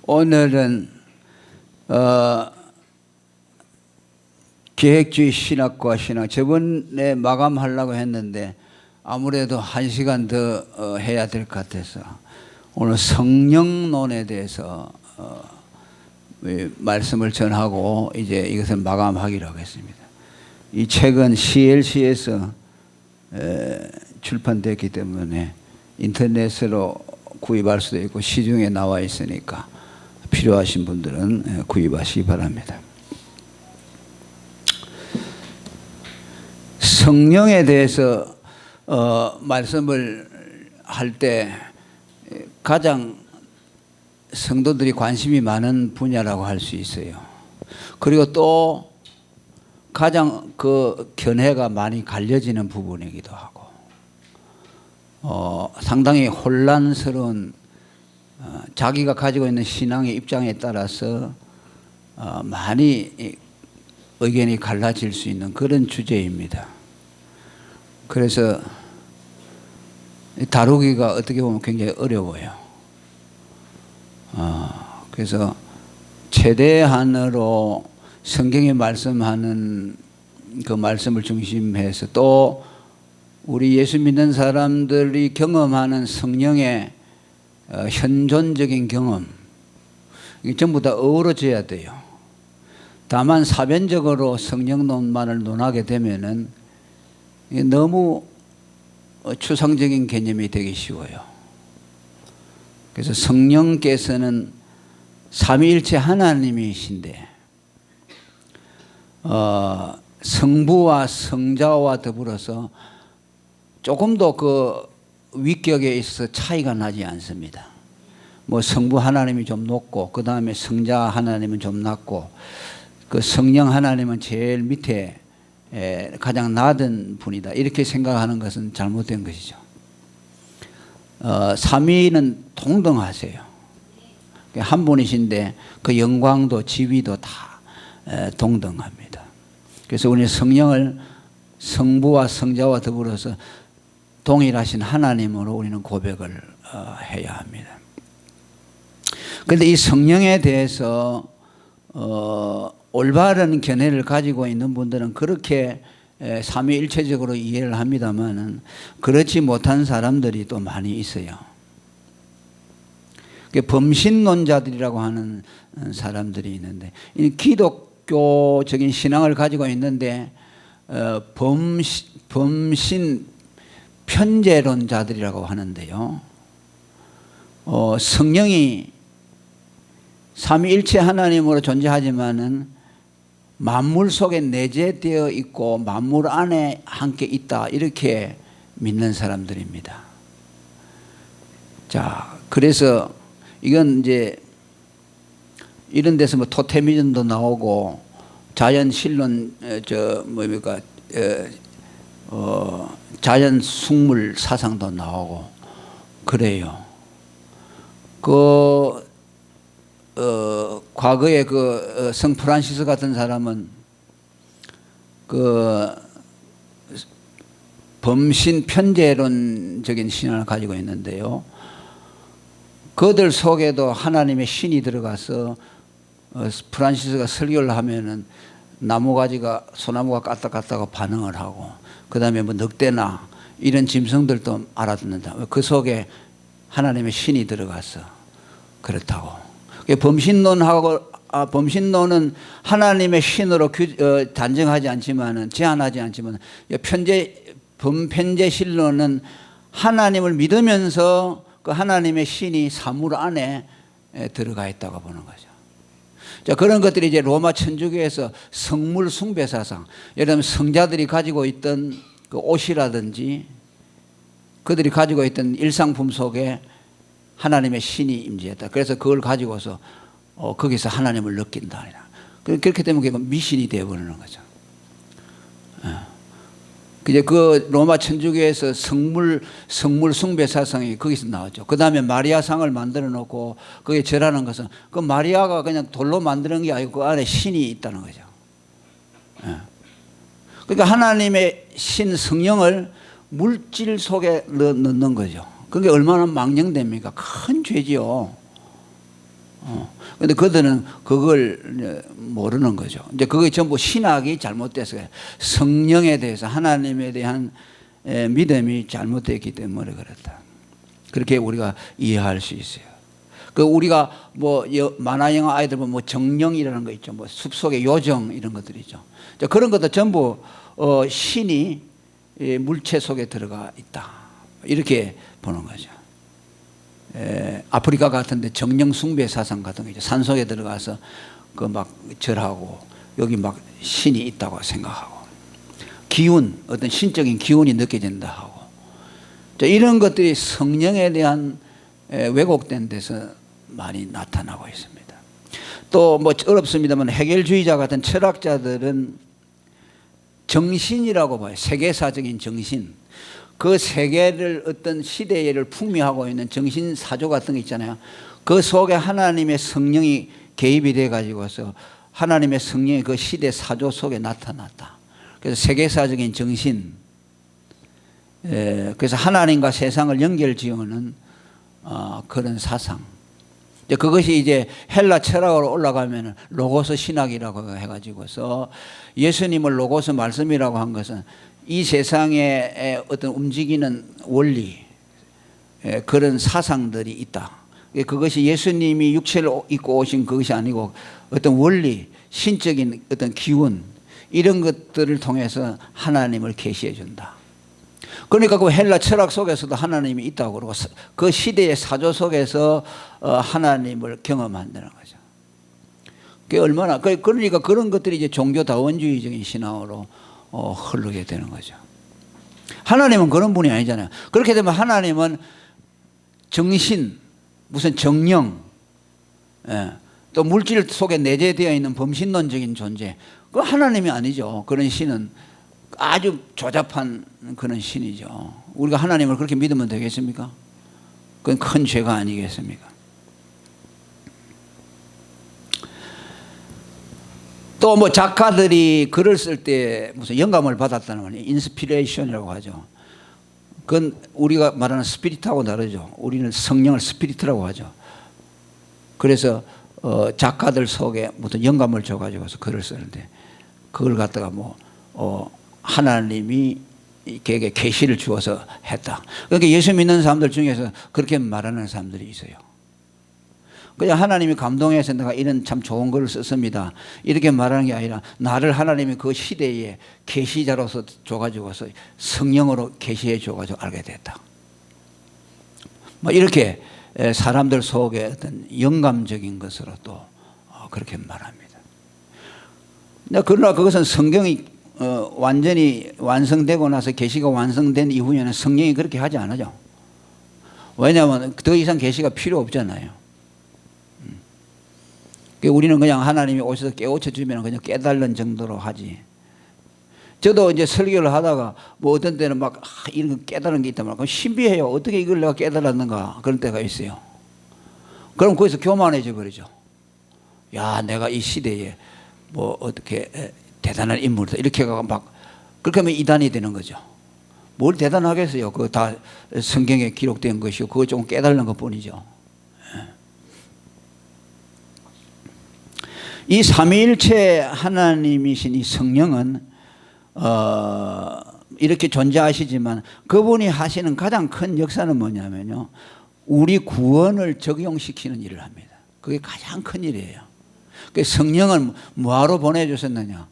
오늘은 계획주의 신학과 신학 저번에 마감하려고 했는데 아무래도 1시간 더 해야 될 것 같아서 오늘 성령론에 대해서 말씀을 전하고 이제 이것을 마감하기로 하겠습니다. 이 책은 CLC에서 출판됐기 때문에 인터넷으로 구입할 수도 있고 시중에 나와 있으니까 필요하신 분들은 구입하시기 바랍니다. 성령에 대해서 말씀을 할 때 가장 성도들이 관심이 많은 분야라고 할 수 있어요. 그리고 또 가장 그 견해가 많이 갈려지는 부분이기도 하고 상당히 혼란스러운 자기가 가지고 있는 신앙의 입장에 따라서 많이 의견이 갈라질 수 있는 그런 주제입니다. 그래서 다루기가 어떻게 보면 굉장히 어려워요. 그래서 최대한으로 성경에 말씀하는 그 말씀을 중심해서 또 우리 예수 믿는 사람들이 경험하는 성령의 현존적인 경험 이게 전부 다 어우러져야 돼요. 다만 사변적으로 성령론만을 논하게 되면은 너무 추상적인 개념이 되기 쉬워요. 그래서 성령께서는 삼위일체 하나님이신데 성부와 성자와 더불어서 조금 더 그 위격에 있어서 차이가 나지 않습니다. 뭐 성부 하나님이 좀 높고 그 다음에 성자 하나님은 좀 낮고 그 성령 하나님은 제일 밑에 가장 낮은 분이다 이렇게 생각하는 것은 잘못된 것이죠. 삼위는 동등하세요. 한 분이신데 그 영광도 지위도 다 동등합니다. 그래서 우리는 성령을 성부와 성자와 더불어서 동일하신 하나님으로 우리는 고백을 해야 합니다. 그런데 이 성령에 대해서 올바른 견해를 가지고 있는 분들은 그렇게 삼위일체적으로 이해를 합니다만 그렇지 못한 사람들이 또 많이 있어요. 범신론자들이라고 하는 사람들이 있는데 기독교적인 신앙을 가지고 있는데 범신 편재론자들이라고 하는데요. 성령이 삼위일체 하나님으로 존재하지만은 만물 속에 내재되어 있고 만물 안에 함께 있다 이렇게 믿는 사람들입니다. 자, 그래서 이건 이제 이런 데서 뭐 토테미즘도 나오고 자연신론 자연 숙물 사상도 나오고 그래요. 과거에 성 프란시스 같은 사람은 범신 편재론적인 신앙을 가지고 있는데요. 그들 속에도 하나님의 신이 들어가서 프란시스가 설교를 하면은 나무가지가 소나무가 까딱까딱 반응을 하고 그 다음에 뭐 늑대나 이런 짐승들도 알아듣는다. 그 속에 하나님의 신이 들어가서 그렇다고. 범신론은 하나님의 신으로 단정하지 않지만은 제한하지 않지만 범편재신론은 하나님을 믿으면서 그 하나님의 신이 사물 안에 들어가 있다고 보는 거죠. 자, 그런 것들이 이제 로마 천주교에서 성물 숭배 사상, 예를 들면 성자들이 가지고 있던 그 옷이라든지 그들이 가지고 있던 일상품 속에 하나님의 신이 임재했다. 그래서 그걸 가지고서 거기서 하나님을 느낀다. 그렇게 되면 그게 미신이 되어버리는 거죠. 이제 그 로마 천주교에서 성물 숭배 사상이 거기서 나왔죠. 그 다음에 마리아상을 만들어 놓고 거기에 절하는 것은 그 마리아가 그냥 돌로 만드는 게 아니고 그 안에 신이 있다는 거죠. 그러니까 하나님의 신 성령을 물질 속에 넣는 거죠. 그게 얼마나 망령됩니까? 큰 죄지요. 근데 그들은 그걸 모르는 거죠. 이제 그게 전부 신학이 잘못됐어요. 성령에 대해서 하나님에 대한 믿음이 잘못됐기 때문에 그렇다. 그렇게 우리가 이해할 수 있어요. 그 우리가 뭐 만화 영화 아이들 보면 뭐 정령이라는 거 있죠. 뭐 숲속의 요정 이런 것들이 있죠. 그런 것도 전부 신이 물체 속에 들어가 있다. 이렇게 보는 거죠. 아프리카 같은데 정령 숭배 사상 같은 거 있죠. 산속에 들어가서 그 막 절하고 여기 막 신이 있다고 생각하고 기운, 어떤 신적인 기운이 느껴진다 하고 이런 것들이 성령에 대한 왜곡된 데서 많이 나타나고 있습니다. 또 뭐 어렵습니다만 해결주의자 같은 철학자들은 정신이라고 봐요. 세계사적인 정신. 그 세계를 어떤 시대를 풍미하고 있는 정신사조 같은 게 있잖아요. 그 속에 하나님의 성령이 개입이 돼 가지고서 하나님의 성령이 그 시대 사조 속에 나타났다. 그래서 세계사적인 정신, 그래서 하나님과 세상을 연결지어는 그런 사상. 그것이 이제 헬라 철학으로 올라가면 로고스 신학이라고 해가지고서 예수님을 로고스 말씀이라고 한 것은 이 세상에 어떤 움직이는 원리, 그런 사상들이 있다. 그것이 예수님이 육체를 입고 오신 그것이 아니고 어떤 원리, 신적인 어떤 기운 이런 것들을 통해서 하나님을 계시해 준다. 그러니까 그 헬라 철학 속에서도 하나님이 있다고 그러고 그 시대의 사조 속에서 하나님을 경험한다는 거죠. 그게 얼마나 그러니까 그런 것들이 이제 종교다원주의적인 신앙으로 흐르게 되는 거죠. 하나님은 그런 분이 아니잖아요. 그렇게 되면 하나님은 정신, 무슨 정령, 또 물질 속에 내재되어 있는 범신론적인 존재, 그 하나님이 아니죠. 그런 신은 아주 조잡한 그런 신이죠. 우리가 하나님을 그렇게 믿으면 되겠습니까? 그건 큰 죄가 아니겠습니까? 또 뭐 작가들이 글을 쓸 때 무슨 영감을 받았다는 말이에요. 인스피레이션이라고 하죠. 그건 우리가 말하는 스피릿하고 다르죠. 우리는 성령을 스피릿이라고 하죠. 그래서 작가들 속에 무슨 영감을 줘가지고서 글을 쓰는데 그걸 갖다가 하나님이 걔에게 계시를 주어서 했다. 그러니까 예수 믿는 사람들 중에서 그렇게 말하는 사람들이 있어요. 그냥 하나님이 감동해서 내가 이런 참 좋은 글을 썼습니다. 이렇게 말하는 게 아니라 나를 하나님이 그 시대에 계시자로서 줘가지고서 성령으로 계시해 줘가지고 알게 됐다. 이렇게 사람들 속에 어떤 영감적인 것으로 또 그렇게 말합니다. 그러나 그것은 성경이 완전히 완성되고 나서 계시가 완성된 이후에는 성령이 그렇게 하지 않아요. 왜냐하면 더 이상 계시가 필요 없잖아요. 우리는 그냥 하나님이 오셔서 깨우쳐 주면 그냥 깨달는 정도로 하지. 저도 이제 설교를 하다가 어떤 때는 막 이런 깨달은 게 있단 말이에요. 신비해요. 어떻게 이걸 내가 깨달았는가 그런 때가 있어요. 그럼 거기서 교만해져 버리죠. 야, 내가 이 시대에 어떻게 대단한 인물이다 이렇게 막 그렇게 하면 이단이 되는 거죠. 뭘 대단하겠어요. 그거 다 성경에 기록된 것이고 그거 조금 깨달는 것뿐이죠. 이 삼위일체 하나님이신 이 성령은 이렇게 존재하시지만 그분이 하시는 가장 큰 역사는 뭐냐면요, 우리 구원을 적용시키는 일을 합니다. 그게 가장 큰 일이에요. 성령은 뭐하러 보내주셨느냐?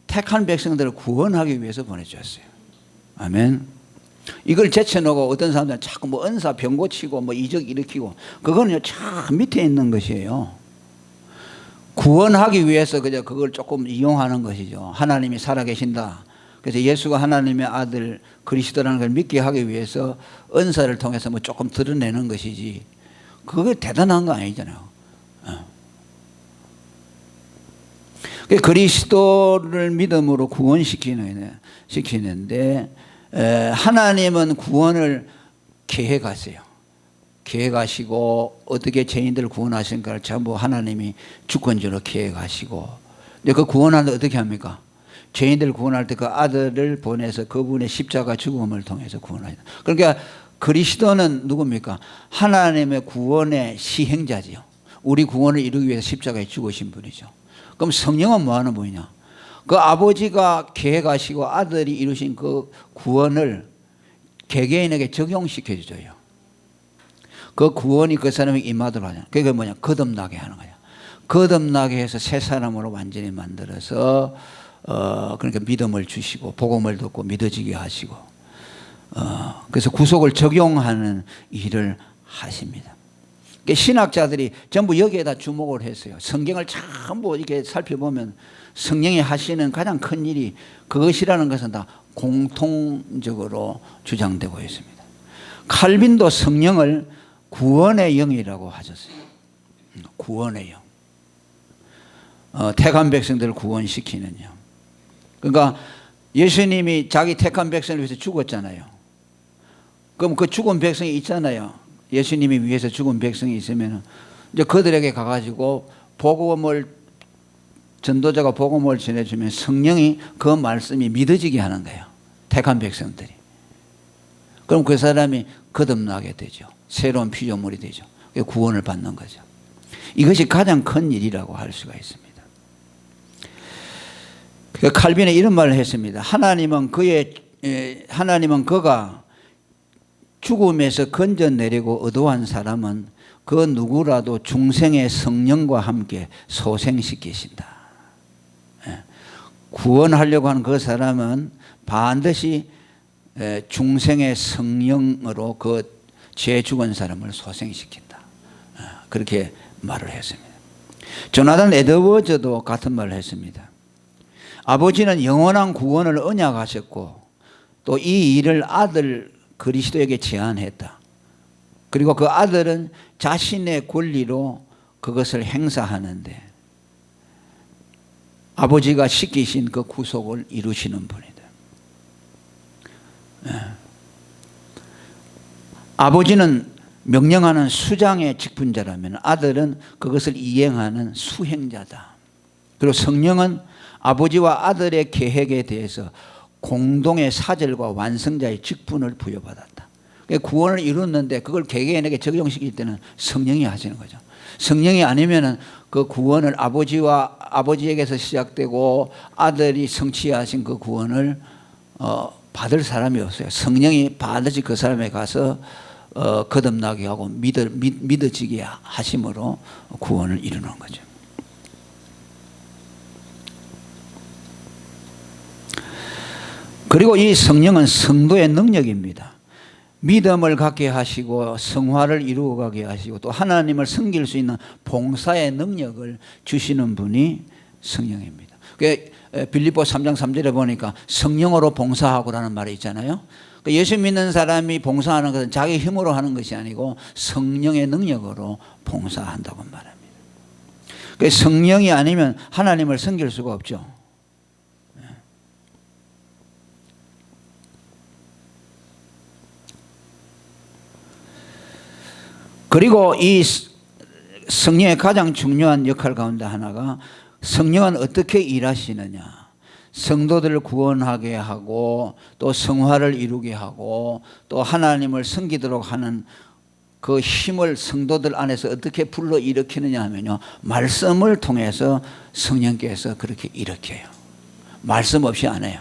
택한 백성들을 구원하기 위해서 보내주셨어요. 아멘. 이걸 제쳐놓고 어떤 사람들은 자꾸 은사 병 고치고 이적 일으키고 그거는 참 밑에 있는 것이에요. 구원하기 위해서 그저 그걸 조금 이용하는 것이죠. 하나님이 살아계신다. 그래서 예수가 하나님의 아들 그리스도라는 걸 믿게 하기 위해서 은사를 통해서 조금 드러내는 것이지. 그게 대단한 거 아니잖아요. 그리스도를 믿음으로 구원시키는데 하나님은 구원을 계획하세요. 계획하시고 어떻게 죄인들을 구원하신가를 전부 하나님이 주권적으로 계획하시고 그 구원할 때 어떻게 합니까? 죄인들을 구원할 때 그 아들을 보내서 그분의 십자가 죽음을 통해서 구원하신다. 그러니까 그리스도는 누굽니까? 하나님의 구원의 시행자지요. 우리 구원을 이루기 위해서 십자가에 죽으신 분이죠. 그럼 성령은 뭐 하는 분이냐? 그 아버지가 계획하시고 아들이 이루신 그 구원을 개개인에게 적용시켜 줘요. 그 구원이 그 사람에게 임하도록 하냐. 그게 뭐냐? 거듭나게 하는 거야. 거듭나게 해서 새 사람으로 완전히 만들어서 그러니까 믿음을 주시고 복음을 듣고 믿어지게 하시고 그래서 구속을 적용하는 일을 하십니다. 신학자들이 전부 여기에다 주목을 했어요. 성경을 전부 이렇게 살펴보면 성령이 하시는 가장 큰 일이 그것이라는 것은 다 공통적으로 주장되고 있습니다. 칼빈도 성령을 구원의 영이라고 하셨어요. 구원의 영. 택한 백성들을 구원시키는 영. 그러니까 예수님이 자기 택한 백성을 위해서 죽었잖아요. 그럼 그 죽은 백성이 있잖아요. 예수님이 위해서 죽은 백성이 있으면 이제 그들에게 가가지고 전도자가 복음을 전해주면 성령이 그 말씀이 믿어지게 하는 거예요. 택한 백성들이. 그럼 그 사람이 거듭나게 되죠. 새로운 피조물이 되죠. 구원을 받는 거죠. 이것이 가장 큰 일이라고 할 수가 있습니다. 칼빈은 이런 말을 했습니다. 하나님은 그가 죽음에서 건져내려고 의도한 사람은 그 누구라도 중생의 성령과 함께 소생시키신다. 구원하려고 하는 그 사람은 반드시 중생의 성령으로 그 죄 죽은 사람을 소생시킨다. 그렇게 말을 했습니다. 조나단 에드워즈도 같은 말을 했습니다. 아버지는 영원한 구원을 언약하셨고 또 이 일을 아들 그리스도에게 제안했다. 그리고 그 아들은 자신의 권리로 그것을 행사하는데 아버지가 시키신 그 구속을 이루시는 분이다. 아버지는 명령하는 수장의 직분자라면 아들은 그것을 이행하는 수행자다. 그리고 성령은 아버지와 아들의 계획에 대해서 공동의 사절과 완성자의 직분을 부여받았다. 구원을 이뤘는데 그걸 개개인에게 적용시킬 때는 성령이 하시는 거죠. 성령이 아니면은 그 구원을 아버지에게서 시작되고 아들이 성취하신 그 구원을 받을 사람이 없어요. 성령이 반드시 그 사람에 가서 거듭나게 하고 믿어지게 하심으로 구원을 이루는 거죠. 그리고 이 성령은 성도의 능력입니다. 믿음을 갖게 하시고 성화를 이루어 가게 하시고 또 하나님을 섬길 수 있는 봉사의 능력을 주시는 분이 성령입니다. 빌립보 3장 3절에 보니까 성령으로 봉사하고라는 말이 있잖아요. 예수 믿는 사람이 봉사하는 것은 자기 힘으로 하는 것이 아니고 성령의 능력으로 봉사한다고 말합니다. 성령이 아니면 하나님을 섬길 수가 없죠. 그리고 이 성령의 가장 중요한 역할 가운데 하나가 성령은 어떻게 일하시느냐. 성도들을 구원하게 하고 또 성화를 이루게 하고 또 하나님을 섬기도록 하는 그 힘을 성도들 안에서 어떻게 불러일으키느냐 하면요. 말씀을 통해서 성령께서 그렇게 일으켜요. 말씀 없이 안 해요.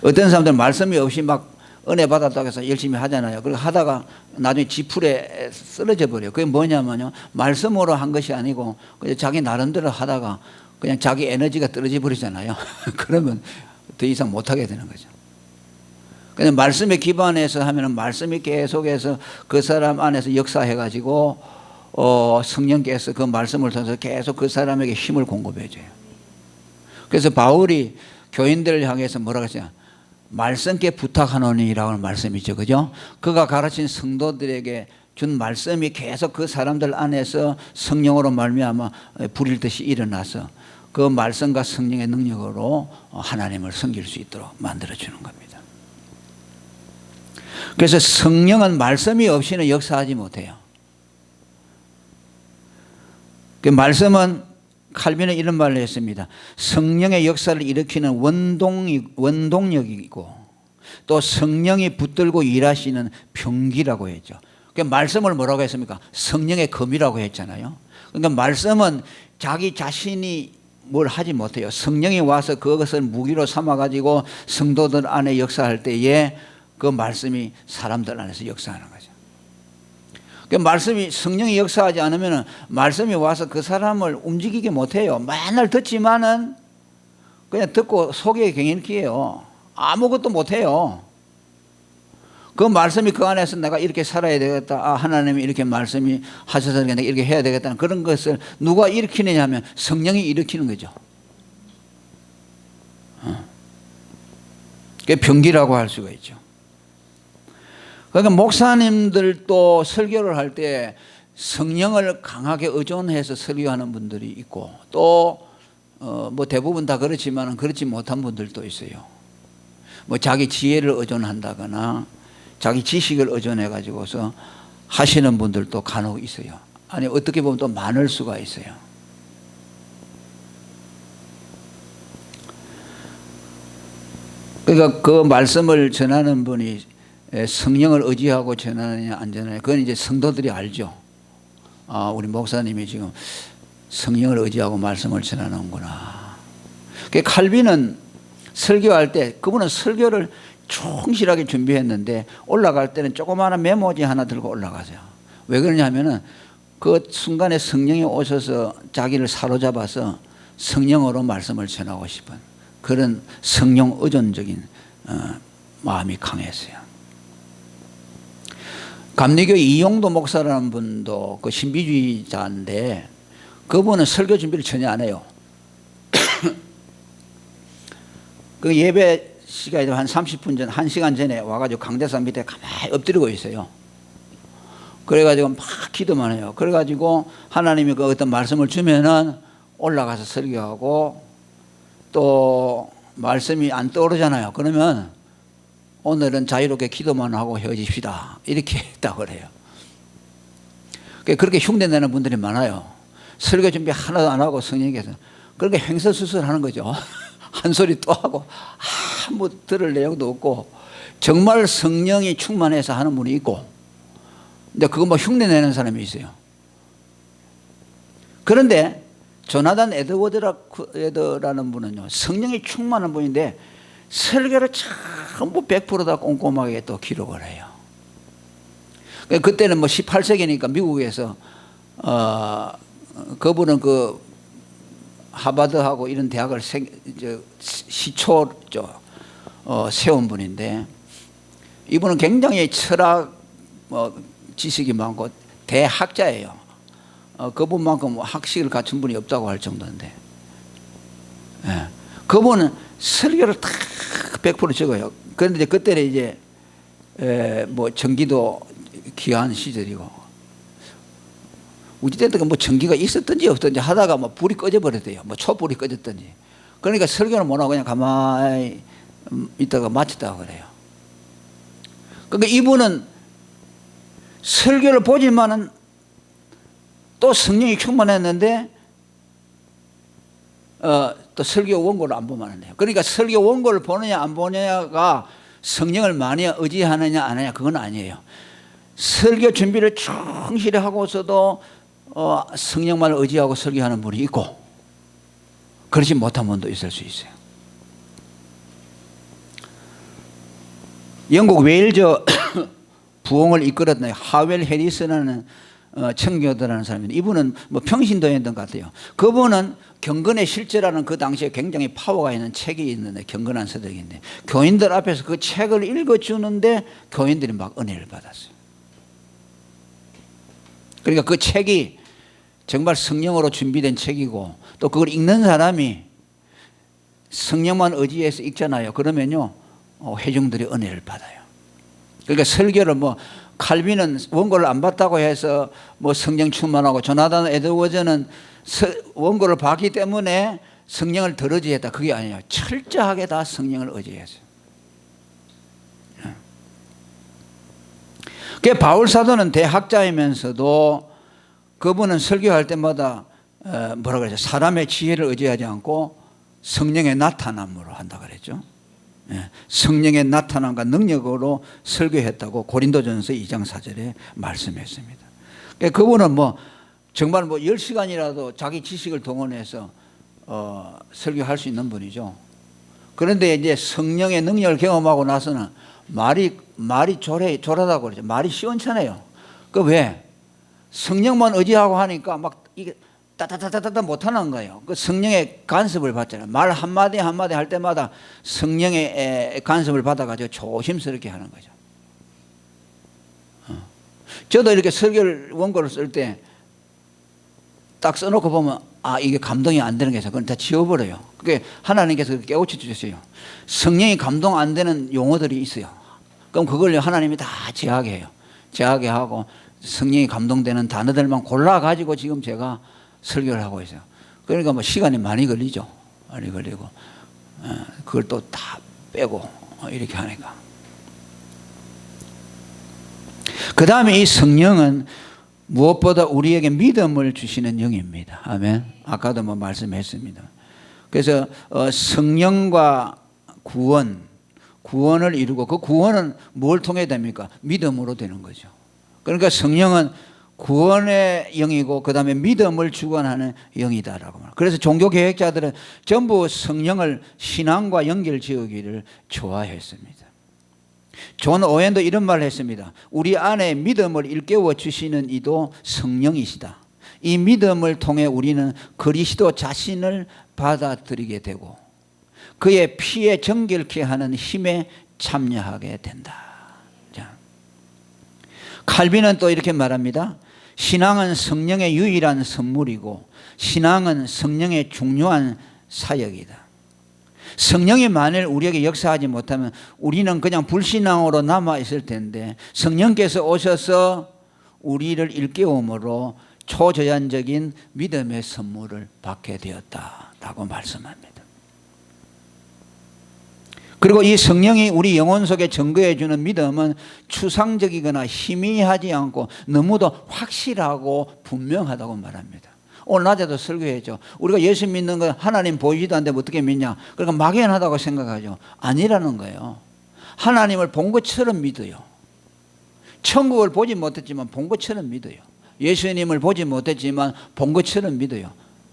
어떤 사람들은 말씀이 없이 막 은혜 받았다고 해서 열심히 하잖아요. 그리고 하다가 나중에 지풀에 쓰러져 버려요. 그게 뭐냐면요. 말씀으로 한 것이 아니고 그냥 자기 나름대로 하다가 그냥 자기 에너지가 떨어져 버리잖아요. 그러면 더 이상 못하게 되는 거죠. 그냥 말씀에 기반해서 하면은 말씀이 계속해서 그 사람 안에서 역사해가지고 성령께서 그 말씀을 통해서 계속 그 사람에게 힘을 공급해줘요. 그래서 바울이 교인들을 향해서 뭐라고 했어요? 말씀께 부탁하노니라는 말씀이죠. 그죠? 그가 가르친 성도들에게 준 말씀이 계속 그 사람들 안에서 성령으로 말미암아 불일 듯이 일어나서 그 말씀과 성령의 능력으로 하나님을 섬길 수 있도록 만들어주는 겁니다. 그래서 성령은 말씀이 없이는 역사하지 못해요. 그 말씀은 칼빈은 이런 말을 했습니다. 성령의 역사를 일으키는 원동력이고 또 성령이 붙들고 일하시는 병기라고 했죠. 그 말씀을 뭐라고 했습니까? 성령의 검이라고 했잖아요. 그러니까 말씀은 자기 자신이 뭘 하지 못해요. 성령이 와서 그것을 무기로 삼아가지고 성도들 안에 역사할 때에 그 말씀이 사람들 안에서 역사하는 거죠. 그 말씀이 성령이 역사하지 않으면 말씀이 와서 그 사람을 움직이게 못해요. 맨날 듣지만은 그냥 듣고 속에 경일기예요. 아무것도 못해요. 그 말씀이 그 안에서 내가 이렇게 살아야 되겠다. 아, 하나님이 이렇게 말씀이 하셔서 내가 이렇게 해야 되겠다는 그런 것을 누가 일으키느냐 하면 성령이 일으키는 거죠. 그게 병기라고 할 수가 있죠. 그러니까 목사님들도 설교를 할 때 성령을 강하게 의존해서 설교하는 분들이 있고 또 뭐 대부분 다 그렇지만 그렇지 못한 분들도 있어요. 뭐 자기 지혜를 의존한다거나 자기 지식을 의존해 가지고서 하시는 분들도 간혹 있어요. 아니 어떻게 보면 또 많을 수가 있어요. 그러니까 그 말씀을 전하는 분이 성령을 의지하고 전하느냐 안 전하느냐 그건 이제 성도들이 알죠. 아, 우리 목사님이 지금 성령을 의지하고 말씀을 전하는구나. 칼빈은 설교할 때 그분은 설교를 충실하게 준비했는데 올라갈 때는 조그마한 메모지 하나 들고 올라가세요. 왜 그러냐면은 그 순간에 성령이 오셔서 자기를 사로잡아서 성령으로 말씀을 전하고 싶은 그런 성령 의존적인 마음이 강했어요. 감리교 이용도 목사라는 분도 그 신비주의자인데 그분은 설교 준비를 전혀 안 해요. 그 예배 시간에 한 30분 전, 1시간 전에 와가지고 강대상 밑에 가만히 엎드리고 있어요. 그래가지고 막 기도만 해요. 그래가지고 하나님이 그 어떤 말씀을 주면은 올라가서 설교하고 또 말씀이 안 떠오르잖아요. 그러면 오늘은 자유롭게 기도만 하고 헤어집시다. 이렇게 했다고 그래요. 그렇게 흉내내는 분들이 많아요. 설교 준비 하나도 안 하고 성령께서 그렇게 횡설수설하는 거죠. 한 소리 또 하고 아무 들을 내용도 없고 정말 성령이 충만해서 하는 분이 있고 근데 그거 뭐 흉내내는 사람이 있어요. 그런데 조나단 에드워드라는 분은요 성령이 충만한 분인데 설교를 전부 100% 다 꼼꼼하게 또 기록을 해요. 그때는 뭐 18세기니까 미국에서 그분은 그 하버드하고 이런 대학을 시초죠 세운 분인데 이분은 굉장히 철학 지식이 많고 대학자예요. 그분만큼 학식을 갖춘 분이 없다고 할 정도인데 예. 그분은 설교를 다 100% 적어요. 그런데 그때는 이제 뭐 전기도 귀한 시절이고 우리 때는 뭐 전기가 있었든지 없든지 하다가 뭐 불이 꺼져 버렸대요. 뭐 촛불이 꺼졌든지. 그러니까 설교는 못하고 그냥 가만히 있다가 마쳤다고 그래요. 그러니까 이분은 설교를 보지만은 또 성령이 충만했는데 또 설교 원고를 안 보면 안 돼요. 그러니까 설교 원고를 보느냐 안 보느냐가 성령을 많이 의지하느냐 안 하느냐 그건 아니에요. 설교 준비를 충실히 하고서도 성령만 의지하고 설교하는 분이 있고 그렇지 못한 분도 있을 수 있어요. 영국 웨일즈 부흥을 이끌었던 하웰 해리스라는 청교도라는 사람인데 이분은 뭐 평신도였던 것 같아요. 그분은 경건의 실제라는 그 당시에 굉장히 파워가 있는 책이 있는데 경건한 서적인데 교인들 앞에서 그 책을 읽어주는데 교인들이 막 은혜를 받았어요. 그러니까 그 책이 정말 성령으로 준비된 책이고 또 그걸 읽는 사람이 성령만 의지해서 읽잖아요. 그러면요 회중들이 은혜를 받아요. 그러니까 설교를 뭐 칼빈은 원고를 안 봤다고 해서 뭐 성령 충만하고 조나단 에드워즈는 원고를 봤기 때문에 성령을 덜 의지했다. 그게 아니에요. 철저하게 다 성령을 의지했어요. 그 바울 사도는 대학자이면서도 그분은 설교할 때마다 뭐라 그러죠? 사람의 지혜를 의지하지 않고 성령의 나타남으로 한다 그랬죠. 성령의 나타남과 능력으로 설교했다고 고린도전서 2장 4절에 말씀했습니다. 그러니까 그분은 뭐 정말 뭐 10시간이라도 자기 지식을 동원해서 설교할 수 있는 분이죠. 그런데 이제 성령의 능력을 경험하고 나서는 말이 졸하다고 그러죠. 말이 시원찮아요. 그 왜? 성령만 의지하고 하니까 막 이게 따다다다다 못하는 거예요. 그 성령의 간섭을 받잖아요. 말 한마디 한마디 할 때마다 성령의 간섭을 받아가지고 조심스럽게 하는 거죠. 저도 이렇게 설교를 원고를 쓸 때 딱 써놓고 보면 이게 감동이 안 되는 게 있어요. 그건 다 지워버려요. 그게 하나님께서 깨우쳐 주셨어요. 성령이 감동 안 되는 용어들이 있어요. 그럼 그걸 하나님이 다 제하게 해요. 제하게 하고 성령이 감동되는 단어들만 골라가지고 지금 제가 설교를 하고 있어요. 그러니까 뭐 시간이 많이 걸리죠. 많이 걸리고 그걸 또 다 빼고 이렇게 하니까. 그 다음에 이 성령은 무엇보다 우리에게 믿음을 주시는 영입니다. 아멘. 아까도 뭐 말씀했습니다. 그래서 성령과 구원을 이루고 그 구원은 뭘 통해 됩니까? 믿음으로 되는 거죠. 그러니까 성령은 구원의 영이고 그 다음에 믿음을 주관하는 영이다라고 말합니다. 그래서 종교개혁자들은 전부 성령을 신앙과 연결 지으기를 좋아했습니다. 존 오웬도 이런 말을 했습니다. 우리 안에 믿음을 일깨워 주시는 이도 성령이시다. 이 믿음을 통해 우리는 그리스도 자신을 받아들이게 되고 그의 피에 정결케 하는 힘에 참여하게 된다. 자. 칼빈은 또 이렇게 말합니다. 신앙은 성령의 유일한 선물이고 신앙은 성령의 중요한 사역이다. 성령이 만일 우리에게 역사하지 못하면 우리는 그냥 불신앙으로 남아있을 텐데 성령께서 오셔서 우리를 일깨움으로 초저한적인 믿음의 선물을 받게 되었다라고 말씀합니다. 그리고 이 성령이 우리 영혼 속에 증거해 주는 믿음은 추상적이거나 희미하지 않고 너무도 확실하고 분명하다고 말합니다. 오늘 낮에도 설교했죠. 우리가 예수 믿는 거 하나님 보이지도 않는데 어떻게 믿냐. 그러니까 막연하다고 생각하죠. 아니라는 거예요. 하나님을 본 것처럼 믿어요. 천국을 보지 못했지만 본 것처럼 믿어요. 예수님을 보지 못했지만 본 것처럼 믿어요.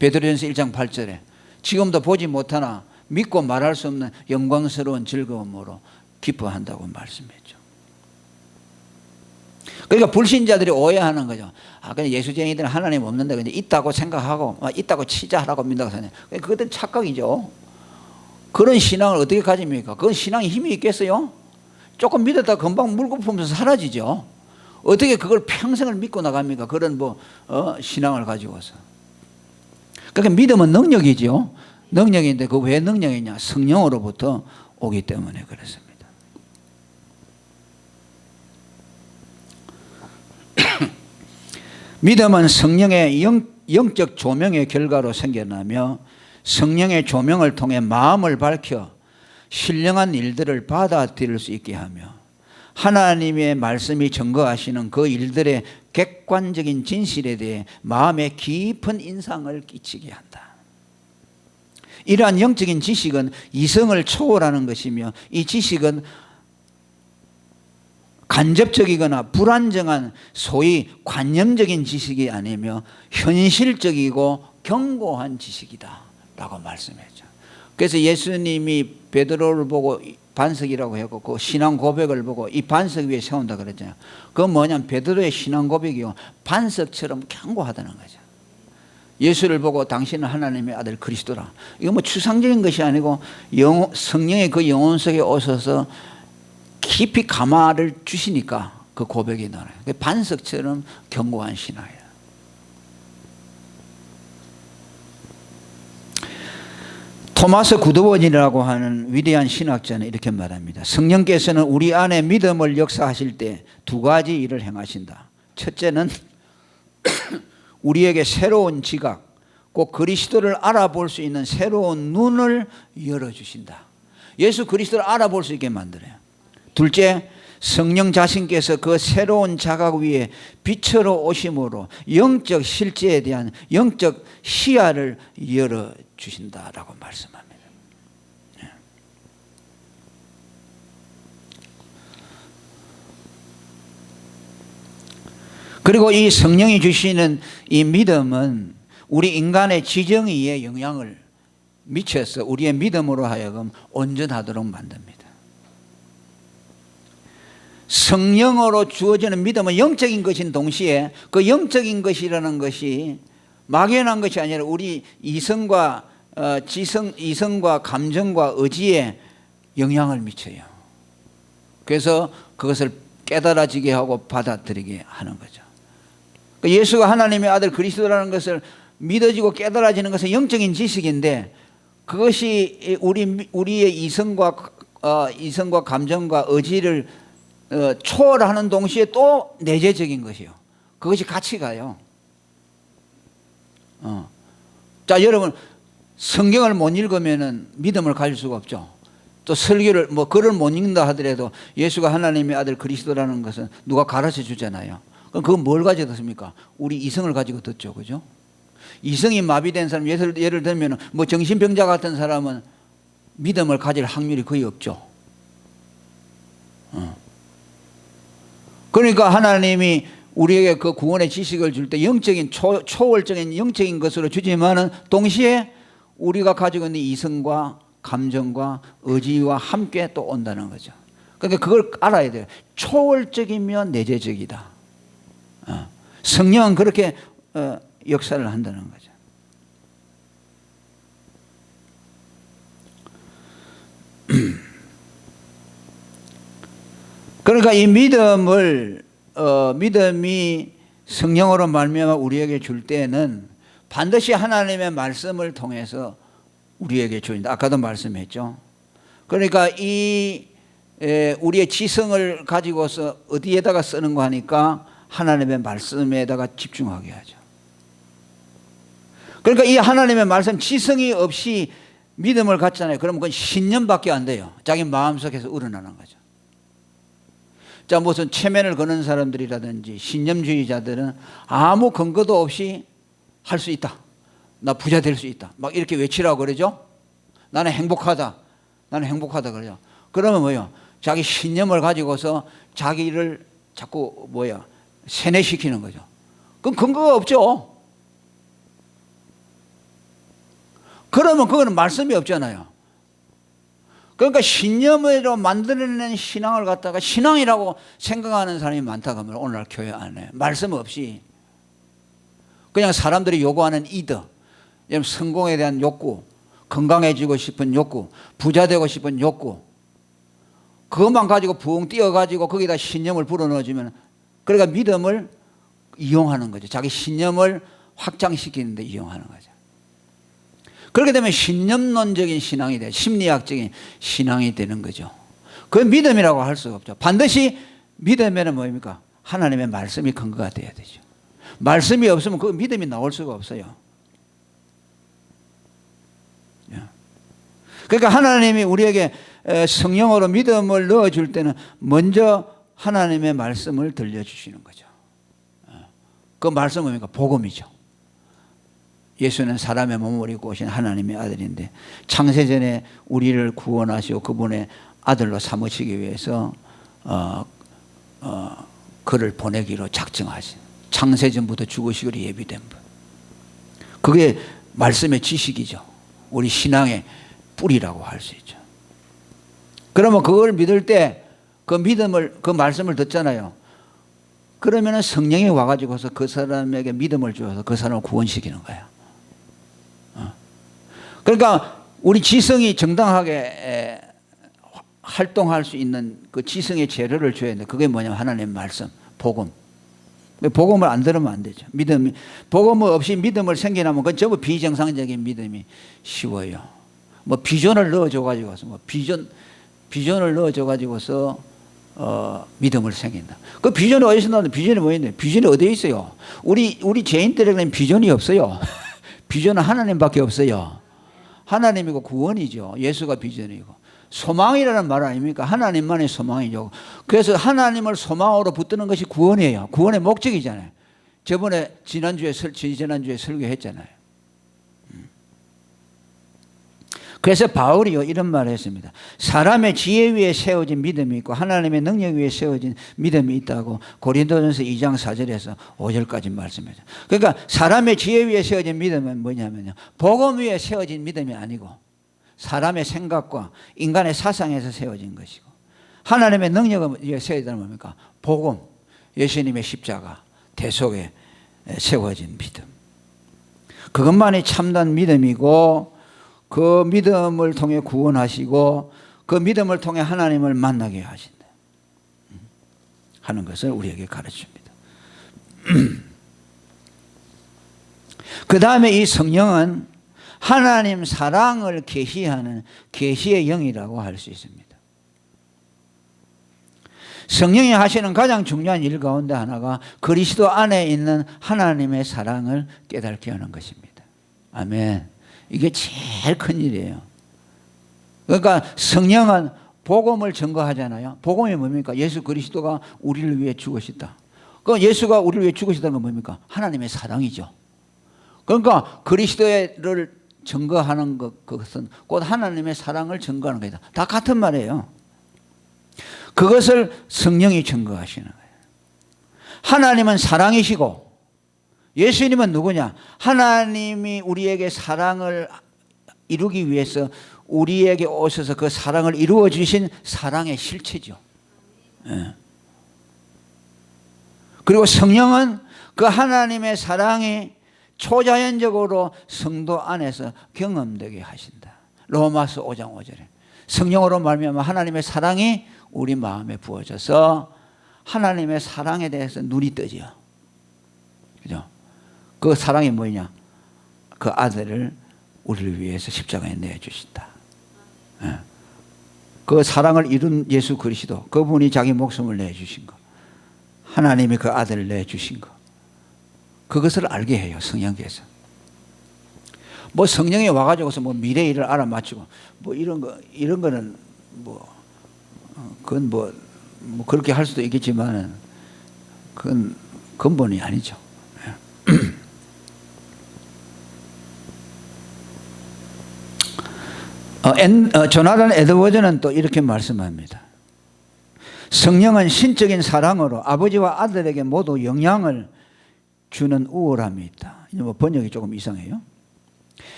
베드로전서 1장 8절에 지금도 보지 못하나 믿고 말할 수 없는 영광스러운 즐거움으로 기뻐한다고 말씀했죠. 그러니까 불신자들이 오해하는 거죠. 그냥 예수쟁이들은 하나님 없는데 그냥 있다고 생각하고 있다고 치자라고 믿는다고 생각해요. 그것은 착각이죠. 그런 신앙을 어떻게 가집니까? 그건 신앙에 힘이 있겠어요? 조금 믿었다 금방 물거품에서 사라지죠. 어떻게 그걸 평생을 믿고 나갑니까? 그런 신앙을 가지고서. 그러니까 믿음은 능력이죠. 능력인데 그 왜 능력이냐? 성령으로부터 오기 때문에 그렇습니다. 믿음은 성령의 영적 조명의 결과로 생겨나며 성령의 조명을 통해 마음을 밝혀 신령한 일들을 받아들일 수 있게 하며 하나님의 말씀이 증거하시는 그 일들의 객관적인 진실에 대해 마음에 깊은 인상을 끼치게 한다. 이러한 영적인 지식은 이성을 초월하는 것이며 이 지식은 간접적이거나 불안정한 소위 관념적인 지식이 아니며 현실적이고 견고한 지식이다 라고 말씀했죠. 그래서 예수님이 베드로를 보고 반석이라고 했고 그 신앙 고백을 보고 이 반석 위에 세운다 그랬잖아요. 그건 뭐냐면 베드로의 신앙 고백이요 반석처럼 견고하다는 거죠. 예수를 보고 당신은 하나님의 아들 그리스도라. 이거 뭐 추상적인 것이 아니고 성령의 그 영혼 속에 오셔서 깊이 감화를 주시니까 그 고백이 나와요. 반석처럼 견고한 신앙이에요. 토마스 구드원이라고 하는 위대한 신학자는 이렇게 말합니다. 성령께서는 우리 안에 믿음을 역사하실 때 두 가지 일을 행하신다. 첫째는 우리에게 새로운 지각, 꼭 그리스도를 알아볼 수 있는 새로운 눈을 열어주신다. 예수 그리스도를 알아볼 수 있게 만들어요. 둘째, 성령 자신께서 그 새로운 자각 위에 빛으로 오심으로 영적 실제에 대한 영적 시야를 열어주신다라고 말씀합니다. 그리고 이 성령이 주시는 이 믿음은 우리 인간의 지정의에 영향을 미쳐서 우리의 믿음으로 하여금 온전하도록 만듭니다. 성령으로 주어지는 믿음은 영적인 것인 동시에 그 영적인 것이라는 것이 막연한 것이 아니라 우리 이성과 이성과 감정과 의지에 영향을 미쳐요. 그래서 그것을 깨달아지게 하고 받아들이게 하는 거죠. 예수가 하나님의 아들 그리스도라는 것을 믿어지고 깨달아지는 것은 영적인 지식인데 그것이 우리의 이성과 감정과 의지를 초월하는 동시에 또 내재적인 것이요. 그것이 같이 가요. 자, 여러분 성경을 못 읽으면은 믿음을 가질 수가 없죠. 또 설교를 글을 못 읽는다 하더라도 예수가 하나님의 아들 그리스도라는 것은 누가 가르쳐 주잖아요. 그럼 그건 뭘 가지고 듣습니까? 우리 이성을 가지고 듣죠, 그죠? 이성이 마비된 사람, 예를 들면 정신병자 같은 사람은 믿음을 가질 확률이 거의 없죠. 그러니까 하나님이 우리에게 그 구원의 지식을 줄 때 영적인 초월적인 영적인 것으로 주지만은 동시에 우리가 가지고 있는 이성과 감정과 의지와 함께 또 온다는 거죠. 그러니까 그걸 알아야 돼요. 초월적이며 내재적이다. 성령은 그렇게 역사를 한다는 거죠. 그러니까 이 믿음이 성령으로 말미암아 우리에게 줄 때는 반드시 하나님의 말씀을 통해서 우리에게 주인다. 아까도 말씀했죠. 그러니까 우리의 지성을 가지고서 어디에다가 쓰는 거 하니까 하나님의 말씀에다가 집중하게 하죠. 그러니까 이 하나님의 말씀 지성이 없이 믿음을 갖잖아요. 그러면 그건 신념밖에 안 돼요. 자기 마음속에서 우러나는 거죠. 자, 무슨 체면을 거는 사람들이라든지 신념주의자들은 아무 근거도 없이 할 수 있다. 나 부자 될 수 있다. 막 이렇게 외치라고 그러죠. 나는 행복하다. 나는 행복하다 그러죠. 그러면 뭐예요? 자기 신념을 가지고서 자기를 자꾸 세뇌시키는 거죠. 그럼 근거가 없죠. 그러면 그거는 말씀이 없잖아요. 그러니까 신념으로 만들어낸 신앙을 갖다가 신앙이라고 생각하는 사람이 많다 그러면 오늘날 교회 안에 말씀 없이 그냥 사람들이 요구하는 이득, 성공에 대한 욕구, 건강해지고 싶은 욕구, 부자 되고 싶은 욕구, 그것만 가지고 부엉 띄어가지고 거기다 신념을 불어넣어주면 그러니까 믿음을 이용하는 거죠. 자기 신념을 확장시키는 데 이용하는 거죠. 그렇게 되면 신념론적인 신앙이 돼, 심리학적인 신앙이 되는 거죠. 그건 믿음이라고 할 수가 없죠. 반드시 믿음에는 뭡니까? 하나님의 말씀이 근거가 돼야 되죠. 말씀이 없으면 그 믿음이 나올 수가 없어요. 그러니까 하나님이 우리에게 성령으로 믿음을 넣어줄 때는 먼저 하나님의 말씀을 들려주시는 거죠. 그 말씀은 뭡니까? 복음이죠. 예수는 사람의 몸을 입고 오신 하나님의 아들인데 창세전에 우리를 구원하시고 그분의 아들로 삼으시기 위해서 그를 보내기로 작정하신, 창세전부터 죽으시기로 예비된 분. 그게 말씀의 지식이죠. 우리 신앙의 뿌리라고 할 수 있죠. 그러면 그걸 믿을 때 그 말씀을 듣잖아요. 그러면 성령이 와가지고서 그 사람에게 믿음을 주어서 그 사람을 구원시키는 거야. 그러니까 우리 지성이 정당하게 활동할 수 있는 그 지성의 재료를 줘야 돼. 그게 뭐냐면 하나님의 말씀, 복음. 복음을 안 들으면 안 되죠. 복음 없이 믿음을 생겨나면 그건 전부 비정상적인 믿음이 쉬워요. 비전을 넣어줘가지고서 비전을 넣어줘가지고서 믿음을 생긴다. 그 비전이 어디서 나오는데 비전이 뭐였는데 비전이 어디에 있어요? 우리 죄인들에게는 비전이 없어요. 비전은 하나님밖에 없어요. 하나님이고 구원이죠. 예수가 비전이고. 소망이라는 말 아닙니까? 하나님만의 소망이죠. 그래서 하나님을 소망으로 붙드는 것이 구원이에요. 구원의 목적이잖아요. 지난주에 설교했잖아요. 그래서 바울이요 이런 말을 했습니다. 사람의 지혜 위에 세워진 믿음이 있고 하나님의 능력 위에 세워진 믿음이 있다고 고린도전서 2장 4절에서 5절까지 말씀했죠. 그러니까 사람의 지혜 위에 세워진 믿음은 뭐냐면요, 복음 위에 세워진 믿음이 아니고 사람의 생각과 인간의 사상에서 세워진 것이고, 하나님의 능력 위에 세워진다는 뭡니까? 복음, 예수님의 십자가, 대속에 세워진 믿음. 그것만이 참된 믿음이고, 그 믿음을 통해 구원하시고 그 믿음을 통해 하나님을 만나게 하신다 하는 것을 우리에게 가르칩니다. 그 다음에 이 성령은 하나님 사랑을 계시하는 계시의 영이라고 할 수 있습니다. 성령이 하시는 가장 중요한 일 가운데 하나가 그리스도 안에 있는 하나님의 사랑을 깨닫게 하는 것입니다. 아멘. 이게 제일 큰 일이에요. 그러니까 성령은 복음을 증거하잖아요. 복음이 뭡니까? 예수 그리스도가 우리를 위해 죽으셨다. 그 예수가 우리를 위해 죽으셨다는 건 뭡니까? 하나님의 사랑이죠. 그러니까 그리스도를 증거하는 그것은 곧 하나님의 사랑을 증거하는 거다. 다 같은 말이에요. 그것을 성령이 증거하시는 거예요. 하나님은 사랑이시고 예수님은 누구냐? 하나님이 우리에게 사랑을 이루기 위해서 우리에게 오셔서 그 사랑을 이루어 주신 사랑의 실체죠. 예. 그리고 성령은 그 하나님의 사랑이 초자연적으로 성도 안에서 경험되게 하신다. 로마서 5장 5절에 성령으로 말미암아 하나님의 사랑이 우리 마음에 부어져서 하나님의 사랑에 대해서 눈이 뜨죠. 그죠? 그 사랑이 뭐냐? 그 아들을 우리를 위해서 십자가에 내주신다. 예. 그 사랑을 이룬 예수 그리스도, 그분이 자기 목숨을 내주신 것, 하나님이 그 아들을 내주신 것, 그것을 알게 해요. 성령께서. 뭐 성령이 와가지고서 뭐 미래 일을 알아맞히고 뭐 이런 거는 그건 뭐 그렇게 할 수도 있겠지만은 그건 근본이 아니죠. 조나단 에드워즈는 또 이렇게 말씀합니다. 성령은 신적인 사랑으로 아버지와 아들에게 모두 영향을 주는 우월함이 있다. 뭐 번역이 조금 이상해요.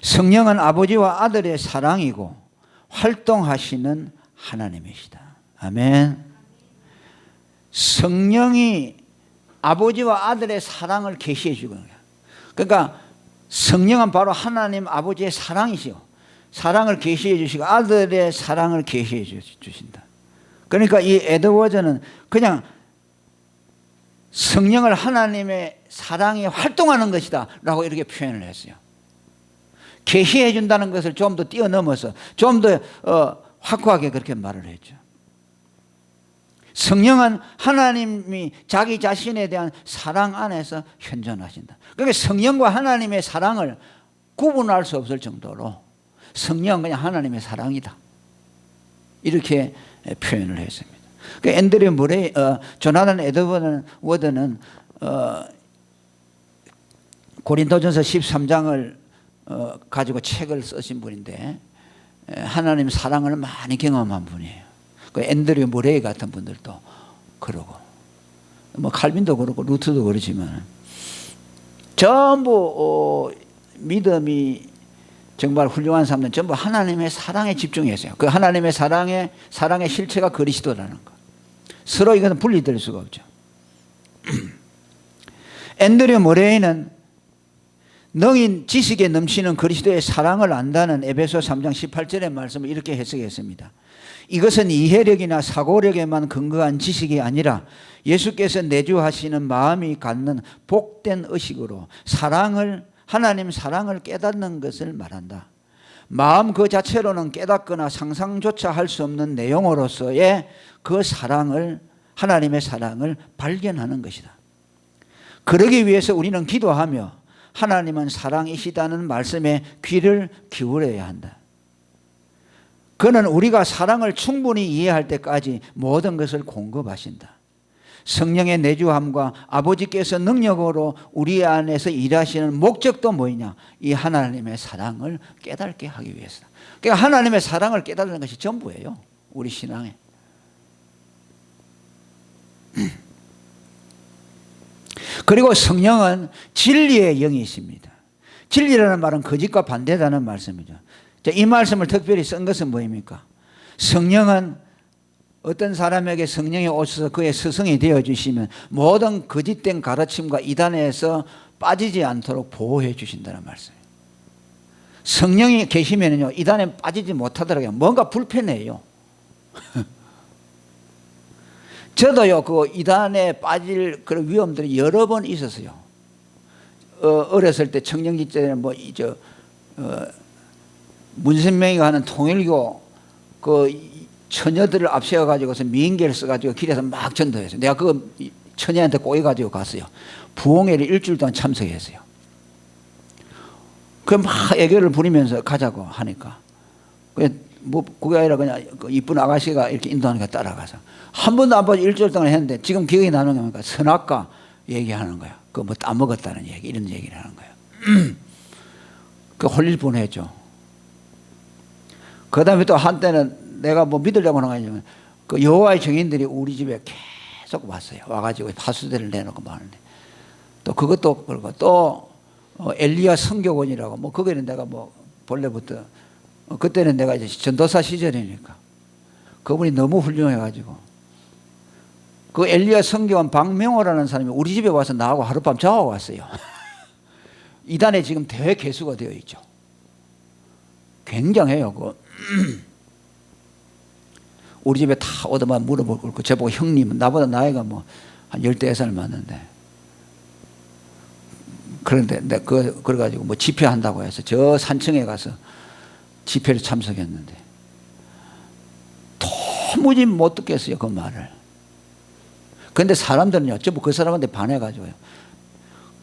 성령은 아버지와 아들의 사랑이고 활동하시는 하나님이시다. 아멘. 성령이 아버지와 아들의 사랑을 계시해 주는 거예요. 그러니까 성령은 바로 하나님 아버지의 사랑이시요. 사랑을 계시해 주시고 아들의 사랑을 계시해 주신다. 그러니까 이 에드워즈는 그냥 성령을 하나님의 사랑이 활동하는 것이다 라고 이렇게 표현을 했어요. 계시해 준다는 것을 좀 더 뛰어넘어서 좀 더 확고하게 그렇게 말을 했죠. 성령은 하나님이 자기 자신에 대한 사랑 안에서 현존하신다. 그러니까 성령과 하나님의 사랑을 구분할 수 없을 정도로 성령은 그냥 하나님의 사랑이다. 이렇게 표현을 했습니다. 그 앤드류 무레이, 조나단 에드워드는 고린도전서 13장을 가지고 책을 쓰신 분인데 하나님 사랑을 많이 경험한 분이에요. 그 앤드류 무레이 같은 분들도 그러고 뭐 칼빈도 그렇고 루트도 그렇지만 전부 믿음이 정말 훌륭한 사람들은 전부 하나님의 사랑에 집중했어요. 그 하나님의 사랑의 실체가 그리스도라는 것. 서로 이것은 분리될 수가 없죠. 앤드류 모레이는 능인 지식에 넘치는 그리스도의 사랑을 안다는 에베소 3장 18절의 말씀을 이렇게 해석했습니다. 이것은 이해력이나 사고력에만 근거한 지식이 아니라 예수께서 내주하시는 마음이 갖는 복된 의식으로 하나님 사랑을 깨닫는 것을 말한다. 마음 그 자체로는 깨닫거나 상상조차 할 수 없는 내용으로서의 그 사랑을, 하나님의 사랑을 발견하는 것이다. 그러기 위해서 우리는 기도하며 하나님은 사랑이시다는 말씀에 귀를 기울여야 한다. 그는 우리가 사랑을 충분히 이해할 때까지 모든 것을 공급하신다. 성령의 내주함과 아버지께서 능력으로 우리 안에서 일하시는 목적도 뭐냐? 이 하나님의 사랑을 깨닫게 하기 위해서다. 그러니까 하나님의 사랑을 깨닫는 것이 전부예요. 우리 신앙에. 그리고 성령은 진리의 영이십니다. 진리라는 말은 거짓과 반대다는 말씀이죠. 이 말씀을 특별히 쓴 것은 뭐입니까? 성령은 어떤 사람에게 성령이 오셔서 그의 스승이 되어주시면 모든 거짓된 가르침과 이단에서 빠지지 않도록 보호해 주신다는 말씀이에요. 성령이 계시면요, 이단에 빠지지 못하더라고요. 뭔가 불편해요. 저도요, 그 이단에 빠질 그런 위험들이 여러 번 있었어요. 어렸을 때 청년기 때는 문선명이가 하는 통일교 그 처녀들을 앞세워 가지고서 미인계를 써가지고 길에서 막 전도했어요. 내가 그거 처녀한테 꼬여가지고 갔어요. 부흥회를 일주일 동안 참석했어요. 그 막 애교를 부리면서 가자고 하니까 그게 아니라 그냥 그 이쁜 아가씨가 이렇게 인도하니까 따라가서 한 번도 안 보지 일주일 동안 했는데 지금 기억이 나는 게 뭡니까? 선악과 얘기하는 거야. 그 뭐 따먹었다는 얘기, 이런 얘기를 하는 거야. 그 홀릴 뻔했죠. 그 다음에 또 한때는 내가 뭐 믿으려고 하는 거 아니지만 그 여호와의 증인들이 우리 집에 계속 왔어요. 와가지고 파수대를 내놓고 하는데 또 그것도 그렇고 또 엘리야 성교원이라고 뭐 거기는 내가 뭐 본래부터 그때는 내가 이제 전도사 시절이니까 그분이 너무 훌륭해가지고 그 엘리야 성교원 박명호라는 사람이 우리 집에 와서 나하고 하룻밤 자고 왔어요. 이단에 지금 대회 개수가 되어 있죠. 굉장해요. 그 우리 집에 다 오더만 물어보고 저보고 형님, 나보다 나이가 뭐 한 14살 많은데 그런데 내가 그래가지고 뭐 집회한다고 해서 저 산청에 가서 집회를 참석했는데 도무지 못 듣겠어요, 그 말을. 그런데 사람들은요, 전부 그 사람한테 반해가지고요.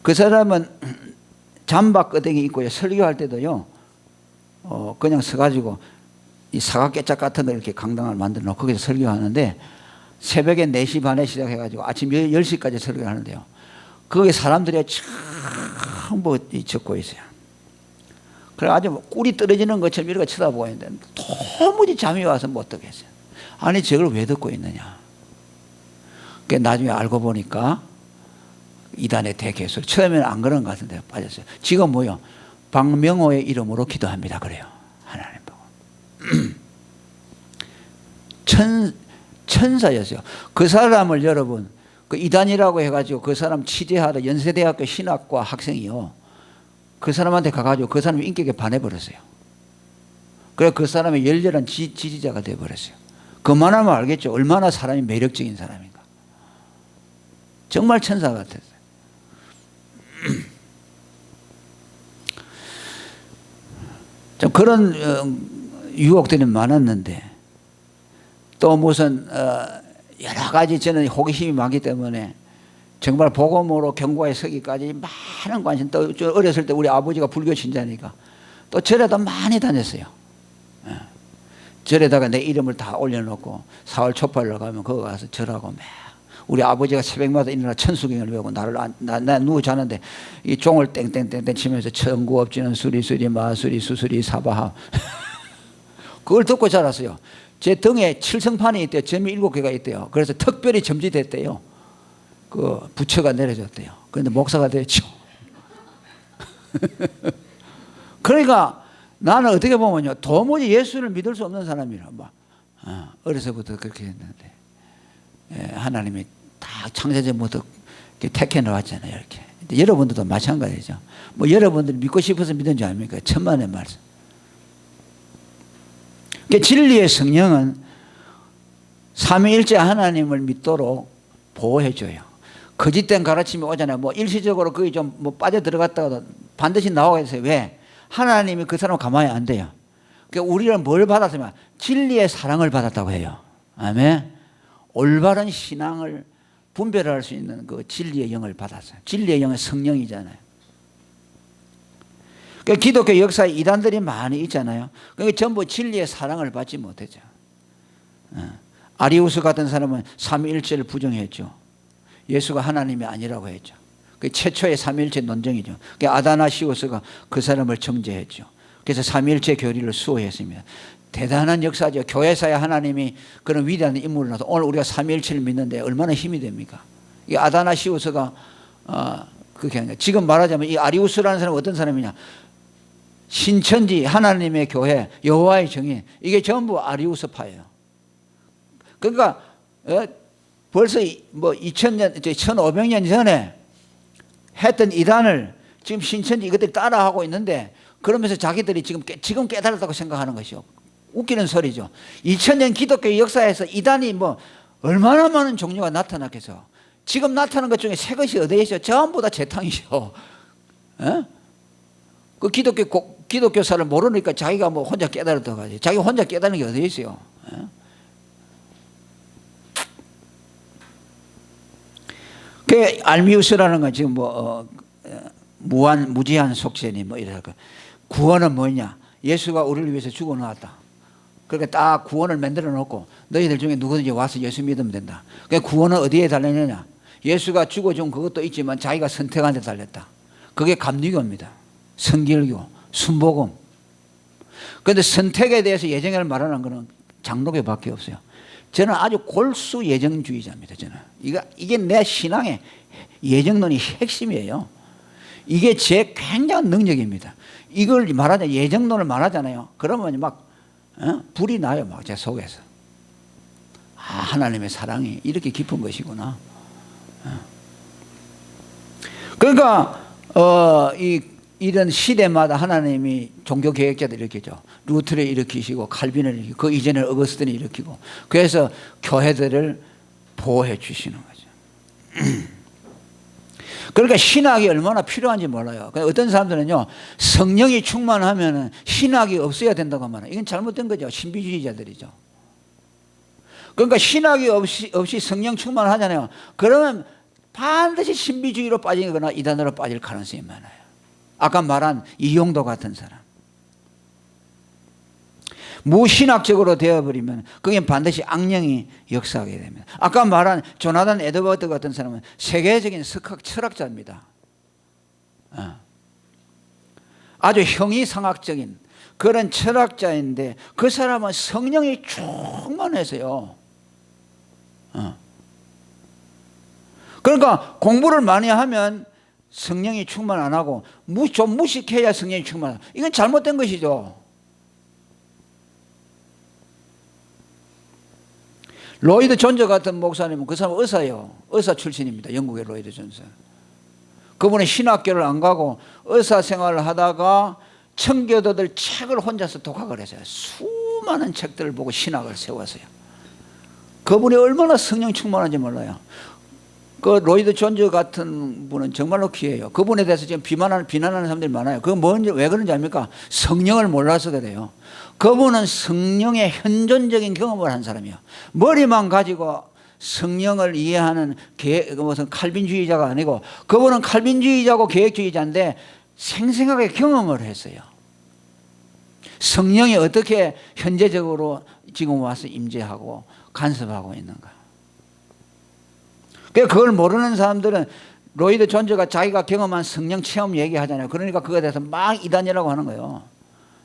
그 사람은 잠바끄댕이 입고요, 설교할 때도요, 그냥 서가지고 이 사각깨짝 같은 거 이렇게 강당을 만들어 놓고 거기서 설교하는데 새벽에 4시 반에 시작해가지고 아침 10시까지 설교를 하는데요. 거기 사람들이 전부 적고 있어요. 그래 아주 꿀이 떨어지는 것처럼 이렇게 쳐다보고 있는데 도무지 잠이 와서 못 듣겠어요. 아니 저걸 왜 듣고 있느냐. 나중에 알고 보니까 이단의 대개수. 처음에는 안 그런 것 같은데 빠졌어요. 지금 뭐요? 박명호의 이름으로 기도합니다. 그래요. 하나님 보고. 천사였어요. 그 사람을 여러분 그 이단이라고 해가지고 그 사람 취재하러 연세대학교 신학과 학생이요. 그 사람한테 가가지고 그 사람의 인격에 반해버렸어요. 그래서 그 사람의 열렬한 지지자가 되어버렸어요. 그만하면 알겠죠. 얼마나 사람이 매력적인 사람인가. 정말 천사 같았어요. 좀 그런 유혹들이 많았는데 또 무슨 여러 가지 저는 호기심이 많기 때문에 정말 복음으로 경고에 서기까지 많은 관심. 또 어렸을 때 우리 아버지가 불교 신자니까 또 절에도 많이 다녔어요. 절에다가 내 이름을 다 올려놓고 4월 초팔로 가면 거기 가서 절하고 막 우리 아버지가 새벽마다 일어나 천수경을 외우고 나 누워 자는데 이 종을 땡땡땡땡 치면서 천구업지는 수리수리 마수리 수수리 사바하 그걸 듣고 자랐어요. 제 등에 칠성판이 있대요. 점이 7개가 있대요. 그래서 특별히 점지됐대요. 그 부처가 내려졌대요. 그런데 목사가 됐죠. 그러니까 나는 어떻게 보면요, 도무지 예수를 믿을 수 없는 사람이라 막 어려서부터 그렇게 했는데 하나님이 다 창세전부터 택해 놓았잖아요. 이렇게. 여러분들도 마찬가지죠. 뭐 여러분들이 믿고 싶어서 믿은 줄 아닙니까? 천만의 말씀. 그러니까 진리의 성령은 삼위일체 하나님을 믿도록 보호해줘요. 거짓된 가르침이 오잖아요. 뭐 일시적으로 거기 좀 뭐 빠져 들어갔다가 반드시 나오게 해서 왜? 하나님이 그 사람을 가만히 안 돼요. 그러니까 우리는 뭘 받았으면 진리의 사랑을 받았다고 해요. 아멘. 올바른 신앙을 분별할 수 있는 그 진리의 영을 받았어요. 진리의 영은 성령이잖아요. 그러니까 기독교 역사에 이단들이 많이 있잖아요. 그러니까 전부 진리의 사랑을 받지 못했죠. 아리우스 같은 사람은 삼위일체를 부정했죠. 예수가 하나님이 아니라고 했죠. 그 최초의 삼위일체 논쟁이죠. 아다나시우스가 그 사람을 정죄했죠. 그래서 삼위일체 교리를 수호했습니다. 대단한 역사죠. 교회사에 하나님이 그런 위대한 인물을 놔서 오늘 우리가 삼위일체를 믿는데 얼마나 힘이 됩니까? 이 아다나시우스가 그게 아니라 지금 말하자면 이 아리우스라는 사람은 어떤 사람이냐? 신천지 하나님의 교회 여호와의 증인 이게 전부 아리우스파예요. 그러니까 벌써 뭐 2000년, 1500년 전에 했던 이단을 지금 신천지 이것들이 따라하고 있는데 그러면서 자기들이 지금 깨달았다고 생각하는 것이요. 웃기는 소리죠. 2000년 기독교 역사에서 이단이 뭐 얼마나 많은 종류가 나타났겠어. 지금 나타난 것 중에 새 것이 어디에 있어요? 전부 다 재탕이죠. 그 기독교사를 모르니까 자기가 뭐 혼자 깨달았다고 하지. 자기 혼자 깨달은 게 어디에 있어요? 그 알미우스라는 건 지금 뭐 무지한 속죄니 뭐 이랄까. 구원은 뭐냐? 예수가 우리를 위해서 죽어 나왔다. 그러니까 딱 구원을 만들어 놓고 너희들 중에 누구든지 와서 예수 믿으면 된다. 그러니까 구원은 어디에 달렸느냐? 예수가 죽어준 그것도 있지만 자기가 선택한 데 달렸다. 그게 감리교입니다. 성결교, 순복음. 그런데 선택에 대해서 예정을 말하는 것은 장로교밖에 없어요. 저는 아주 골수 예정주의자입니다. 저는 이게 내 신앙의 예정론이 핵심이에요. 이게 제 굉장한 능력입니다. 이걸 말하자 예정론을 말하잖아요. 그러면 막 불이 나요, 막 제 속에서. 하나님의 사랑이 이렇게 깊은 것이구나. 그러니까 이런 시대마다 하나님이 종교 계획자들 일으키죠. 루트를 일으키시고 칼빈을 일으키고 그 이전에 어거스틴을 일으키고 그래서 교회들을 보호해 주시는 거죠. 그러니까 신학이 얼마나 필요한지 몰라요. 어떤 사람들은요 성령이 충만하면 신학이 없어야 된다고 말해요. 이건 잘못된 거죠. 신비주의자들이죠. 그러니까 신학이 없이 성령 충만하잖아요. 그러면 반드시 신비주의로 빠지거나 이단으로 빠질 가능성이 많아요. 아까 말한 이용도 같은 사람. 무신학적으로 되어버리면 그게 반드시 악령이 역사하게 됩니다. 아까 말한 조나단 에드워드 같은 사람은 세계적인 철학자입니다. 아주 형이상학적인 그런 철학자인데 그 사람은 성령이 충만해서요. 그러니까 공부를 많이 하면 성령이 충만 안 하고 좀 무식해야 성령이 충만하다. 이건 잘못된 것이죠. 로이드 존저 같은 목사님은 그 사람은 의사예요. 의사 출신입니다. 영국의 로이드 존저. 그분은 신학교를 안 가고 의사 생활을 하다가 청교도들 책을 혼자서 독학을 했어요. 수많은 책들을 보고 신학을 세웠어요. 그분이 얼마나 성령 충만한지 몰라요. 그 로이드 존저 같은 분은 정말로 귀해요. 그분에 대해서 지금 비난하는 사람들이 많아요. 그 왜 그런지 압니까? 성령을 몰라서 그래요. 그분은 성령의 현존적인 경험을 한 사람이에요. 머리만 가지고 성령을 이해하는 무슨 칼빈주의자가 아니고 그분은 칼빈주의자고 계획주의자인데 생생하게 경험을 했어요. 성령이 어떻게 현재적으로 지금 와서 임재하고 간섭하고 있는가. 그걸 모르는 사람들은 로이드 존저가 자기가 경험한 성령 체험 얘기하잖아요. 그러니까 그거에 대해서 막 이단이라고 하는 거예요.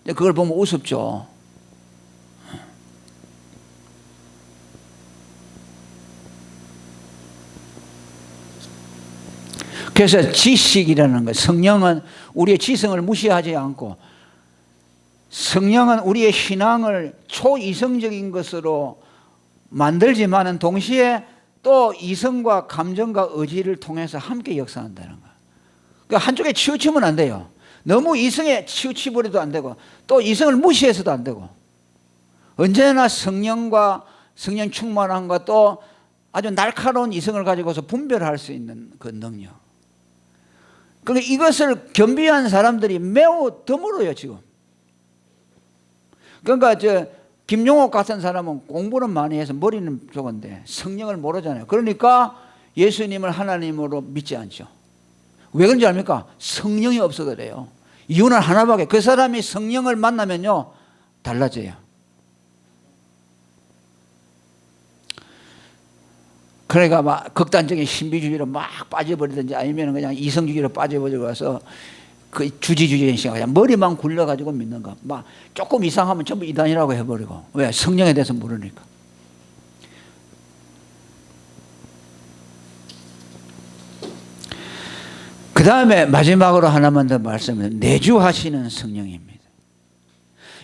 근데 그걸 보면 우습죠. 그래서 지식이라는 거, 성령은 우리의 지성을 무시하지 않고 성령은 우리의 신앙을 초이성적인 것으로 만들지만은 동시에 또 이성과 감정과 의지를 통해서 함께 역사한다는 거예요. 그러니까 한쪽에 치우치면 안 돼요. 너무 이성에 치우치버려도 안 되고 또 이성을 무시해서도 안 되고 언제나 성령과 성령 충만함과 또 아주 날카로운 이성을 가지고서 분별할 수 있는 그 능력. 그러니까 이것을 겸비한 사람들이 매우 드물어요 지금. 그러니까 김용옥 같은 사람은 공부는 많이 해서 머리는 좋은데 성령을 모르잖아요. 그러니까 예수님을 하나님으로 믿지 않죠. 왜 그런지 압니까? 성령이 없어서 그래요. 이유는 하나밖에. 그 사람이 성령을 만나면요 달라져요. 그러니까 막 극단적인 신비주의로 막 빠져버리든지 아니면 그냥 이성주의로 빠져버려서 그 주지주의인 시간 그냥 머리만 굴려가지고 믿는 거. 막 조금 이상하면 전부 이단이라고 해버리고. 왜? 성령에 대해서 모르니까. 그 다음에 마지막으로 하나만 더 말씀드리면 내주하시는 성령입니다.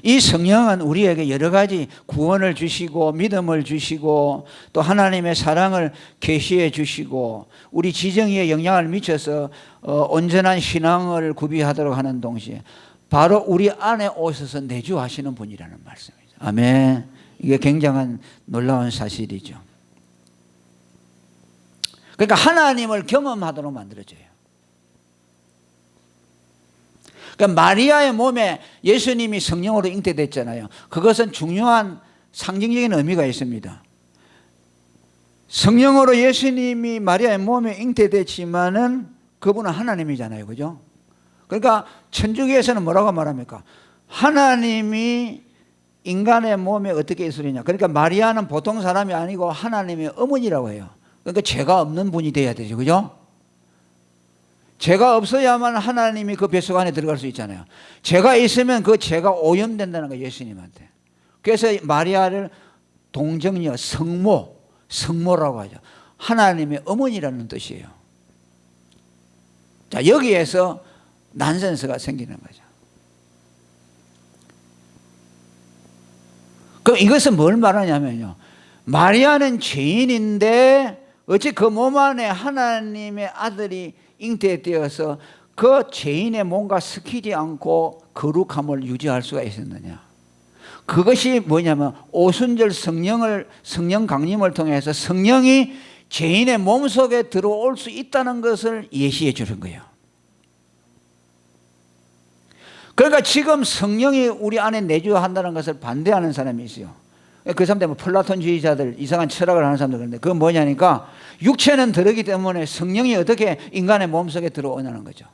이 성령은 우리에게 여러 가지 구원을 주시고 믿음을 주시고 또 하나님의 사랑을 계시해 주시고 우리 지정의에 영향을 미쳐서 온전한 신앙을 구비하도록 하는 동시에 바로 우리 안에 오셔서 내주하시는 분이라는 말씀이죠. 아멘. 이게 굉장한 놀라운 사실이죠. 그러니까 하나님을 경험하도록 만들어줘요. 그러니까 마리아의 몸에 예수님이 성령으로 잉태됐잖아요. 그것은 중요한 상징적인 의미가 있습니다. 성령으로 예수님이 마리아의 몸에 잉태됐지만은 그분은 하나님이잖아요. 그죠? 그러니까 천주교에서는 뭐라고 말합니까? 하나님이 인간의 몸에 어떻게 있으리냐. 그러니까 마리아는 보통 사람이 아니고 하나님의 어머니라고 해요. 그러니까 죄가 없는 분이 돼야 되죠. 그죠? 죄가 없어야만 하나님이 그 뱃속 안에 들어갈 수 있잖아요. 죄가 있으면 그 죄가 오염된다는 거예요. 예수님한테. 그래서 마리아를 동정녀, 성모라고 하죠. 하나님의 어머니라는 뜻이에요. 자, 여기에서 난센스가 생기는 거죠. 그럼 이것은 뭘 말하냐면요. 마리아는 죄인인데 어찌 그 몸 안에 하나님의 아들이 잉태되어서 그 죄인의 몸과 섞이지 않고 거룩함을 유지할 수가 있었느냐. 그것이 뭐냐면 오순절 성령 강림을 통해서 성령이 죄인의 몸속에 들어올 수 있다는 것을 예시해 주는 거예요. 그러니까 지금 성령이 우리 안에 내주한다는 것을 반대하는 사람이 있어요. 그 사람들 뭐 플라톤주의자들 이상한 철학을 하는 사람들 그런데 그건 뭐냐니까 육체는 다르기 때문에 성령이 어떻게 인간의 몸속에 들어오냐는 거죠.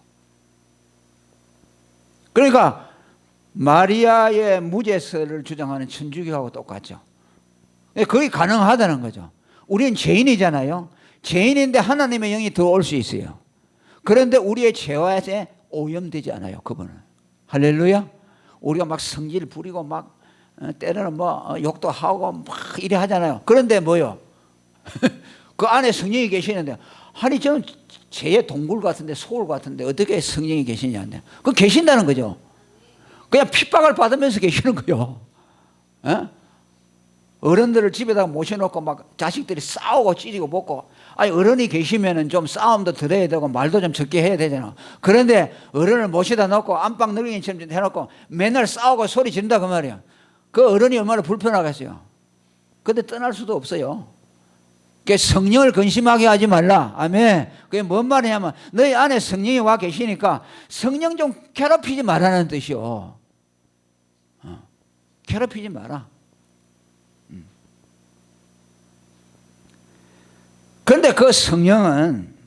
그러니까 마리아의 무죄설을 주장하는 천주교하고 똑같죠. 그게 가능하다는 거죠. 우리는 죄인이잖아요. 죄인인데 하나님의 영이 들어올 수 있어요. 그런데 우리의 죄와에 오염되지 않아요. 그분은. 할렐루야. 우리가 막 성질 부리고 막 때로는 뭐 욕도 하고 막 이래 하잖아요. 그런데 뭐요? 그 안에 성령이 계시는데 아니 저는 죄의 동굴 같은데 소울 같은데 어떻게 성령이 계시냐는데 그 계신다는 거죠. 그냥 핍박을 받으면서 계시는 거예요. 어른들을 집에다가 모셔놓고 막 자식들이 싸우고 찌르고 먹고 아니 어른이 계시면은 좀 싸움도 들어야 되고 말도 좀 적게 해야 되잖아. 그런데 어른을 모셔다 놓고 안방 늙은이처럼 해놓고 맨날 싸우고 소리 지른다 그 말이야. 그 어른이 얼마나 불편하겠어요. 근데 떠날 수도 없어요. 그게 성령을 근심하게 하지 말라. 아멘. 그게 뭔 말이냐면 너희 안에 성령이 와 계시니까 성령 좀 괴롭히지 말라는 뜻이요. 괴롭히지 마라. 그런데 그 성령은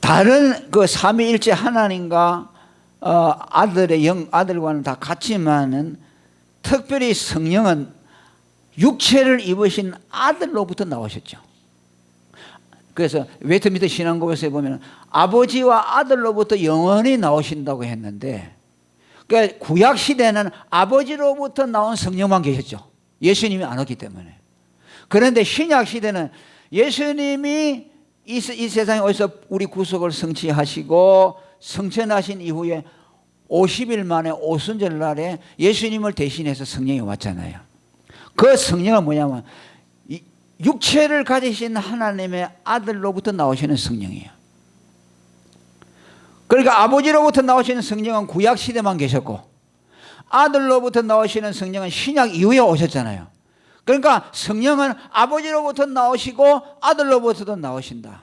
다른 그 삼위일체 하나님과 아들의 아들과는 다 같지만은 특별히 성령은 육체를 입으신 아들로부터 나오셨죠. 그래서 웨스트민스터 신앙고에서 보면 아버지와 아들로부터 영원히 나오신다고 했는데 그러니까 구약 시대는 아버지로부터 나온 성령만 계셨죠. 예수님이 안 왔기 때문에. 그런데 신약 시대는 예수님이 이 세상에 오셔서 우리 구속을 성취하시고 성천하신 이후에 50일 만에 오순절 날에 예수님을 대신해서 성령이 왔잖아요. 그 성령은 뭐냐면 육체를 가지신 하나님의 아들로부터 나오시는 성령이에요. 그러니까 아버지로부터 나오시는 성령은 구약 시대만 계셨고 아들로부터 나오시는 성령은 신약 이후에 오셨잖아요. 그러니까 성령은 아버지로부터 나오시고 아들로부터도 나오신다.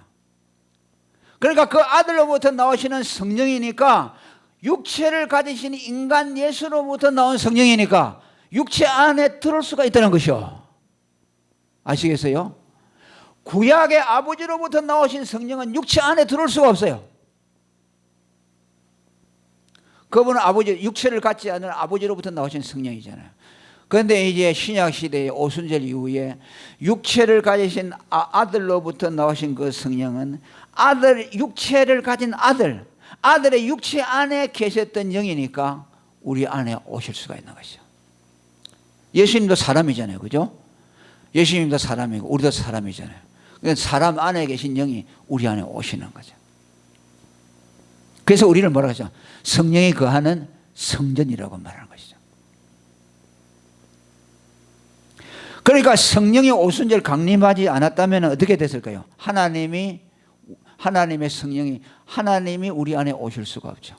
그러니까 그 아들로부터 나오시는 성령이니까 육체를 가지신 인간 예수로부터 나온 성령이니까 육체 안에 들어올 수가 있다는 것이요. 아시겠어요? 구약의 아버지로부터 나오신 성령은 육체 안에 들어올 수가 없어요. 그분은 아버지, 육체를 갖지 않은 아버지로부터 나오신 성령이잖아요. 그런데 이제 신약 시대의 오순절 이후에 육체를 가지신 아들로부터 나오신 그 성령은 육체를 가진 아들의 육체 안에 계셨던 영이니까 우리 안에 오실 수가 있는 것이죠. 예수님도 사람이잖아요, 그죠? 예수님도 사람이고 우리도 사람이잖아요. 그러니까 사람 안에 계신 영이 우리 안에 오시는 거죠. 그래서 우리를 뭐라고 하죠? 성령이 거하는 성전이라고 말하는 것이죠. 그러니까 성령이 오순절 강림하지 않았다면 어떻게 됐을까요? 하나님의 성령이, 하나님이 우리 안에 오실 수가 없죠.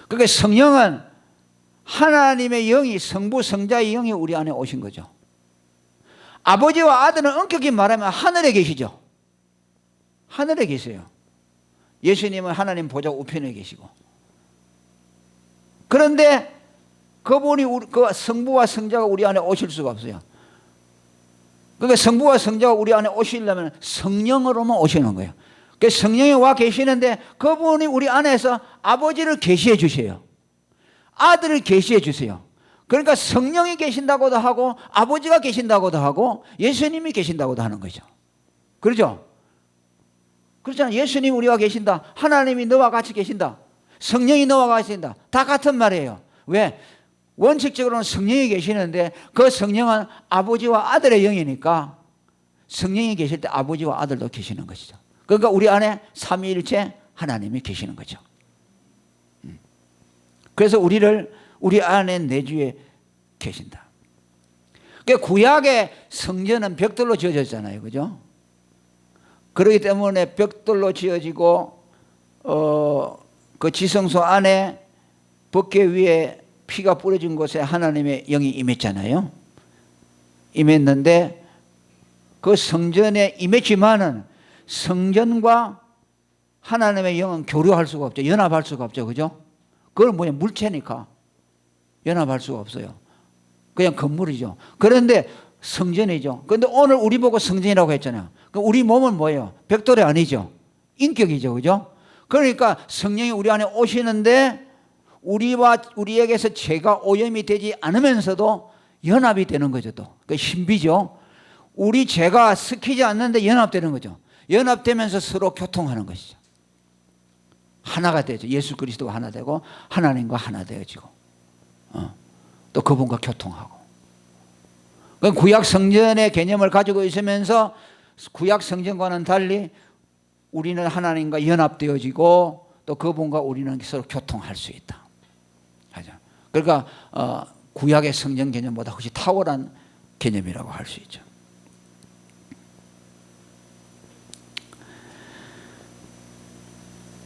그러니까 성령은 하나님의 영이, 성부 성자의 영이 우리 안에 오신 거죠. 아버지와 아들은 엄격히 말하면 하늘에 계시죠. 하늘에 계세요. 예수님은 하나님 보좌 우편에 계시고. 그런데 그분이 그 성부와 성자가 우리 안에 오실 수가 없어요. 그러니까 성부와 성자가 우리 안에 오시려면 성령으로만 오시는 거예요. 그래서 성령이 와 계시는데 그분이 우리 안에서 아버지를 계시해 주세요. 아들을 계시해 주세요. 그러니까 성령이 계신다고도 하고 아버지가 계신다고도 하고 예수님이 계신다고도 하는 거죠. 그렇죠? 그렇잖아요. 예수님이 우리와 계신다. 하나님이 너와 같이 계신다. 성령이 너와 같이 계신다. 다 같은 말이에요. 왜? 원칙적으로는 성령이 계시는데 그 성령은 아버지와 아들의 영이니까 성령이 계실 때 아버지와 아들도 계시는 것이죠. 그러니까 우리 안에 삼위일체 하나님이 계시는 거죠. 그래서 우리 안에 내주에 계신다. 그러니까 구약의 성전은 벽돌로 지어졌잖아요, 그죠? 그렇기 때문에 벽돌로 지어지고 그 지성소 안에 법궤 위에 피가 뿌려진 곳에 하나님의 영이 임했잖아요. 임했는데 그 성전에 임했지만은 성전과 하나님의 영은 교류할 수가 없죠. 연합할 수가 없죠, 그죠? 그건 뭐냐, 물체니까 연합할 수가 없어요. 그냥 건물이죠. 그런데 성전이죠. 그런데 오늘 우리 보고 성전이라고 했잖아요. 그럼 우리 몸은 뭐예요? 벽돌이 아니죠. 인격이죠, 그죠? 그러니까 성령이 우리 안에 오시는데 우리에게서 죄가 오염이 되지 않으면서도 연합이 되는 거죠. 또 그 신비죠. 우리 죄가 섞이지 않는데 연합되는 거죠. 연합되면서 서로 교통하는 것이죠. 하나가 되죠. 예수 그리스도가 하나 되고 하나님과 하나 되어지고 또 그분과 교통하고. 구약 성전의 개념을 가지고 있으면서 구약 성전과는 달리 우리는 하나님과 연합되어지고 또 그분과 우리는 서로 교통할 수 있다. 그러니까 구약의 성전 개념보다 훨씬 탁월한 개념이라고 할 수 있죠.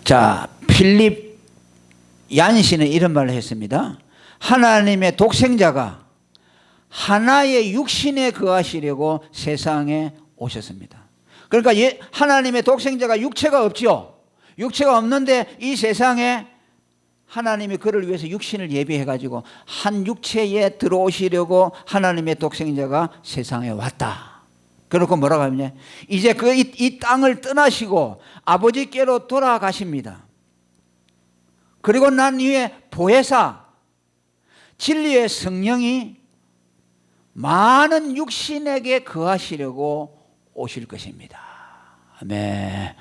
자, 필립 얀시는 이런 말을 했습니다. 하나님의 독생자가 하나의 육신에 거하시려고 세상에 오셨습니다. 그러니까 하나님의 독생자가 육체가 없죠. 육체가 없는데 이 세상에 하나님이 그를 위해서 육신을 예비해 가지고 한 육체에 들어오시려고 하나님의 독생자가 세상에 왔다. 그렇고 뭐라고 하냐, 이제 이 땅을 떠나시고 아버지께로 돌아가십니다. 그리고 난 이후에 보혜사 진리의 성령이 많은 육신에게 거하시려고 오실 것입니다. 아멘.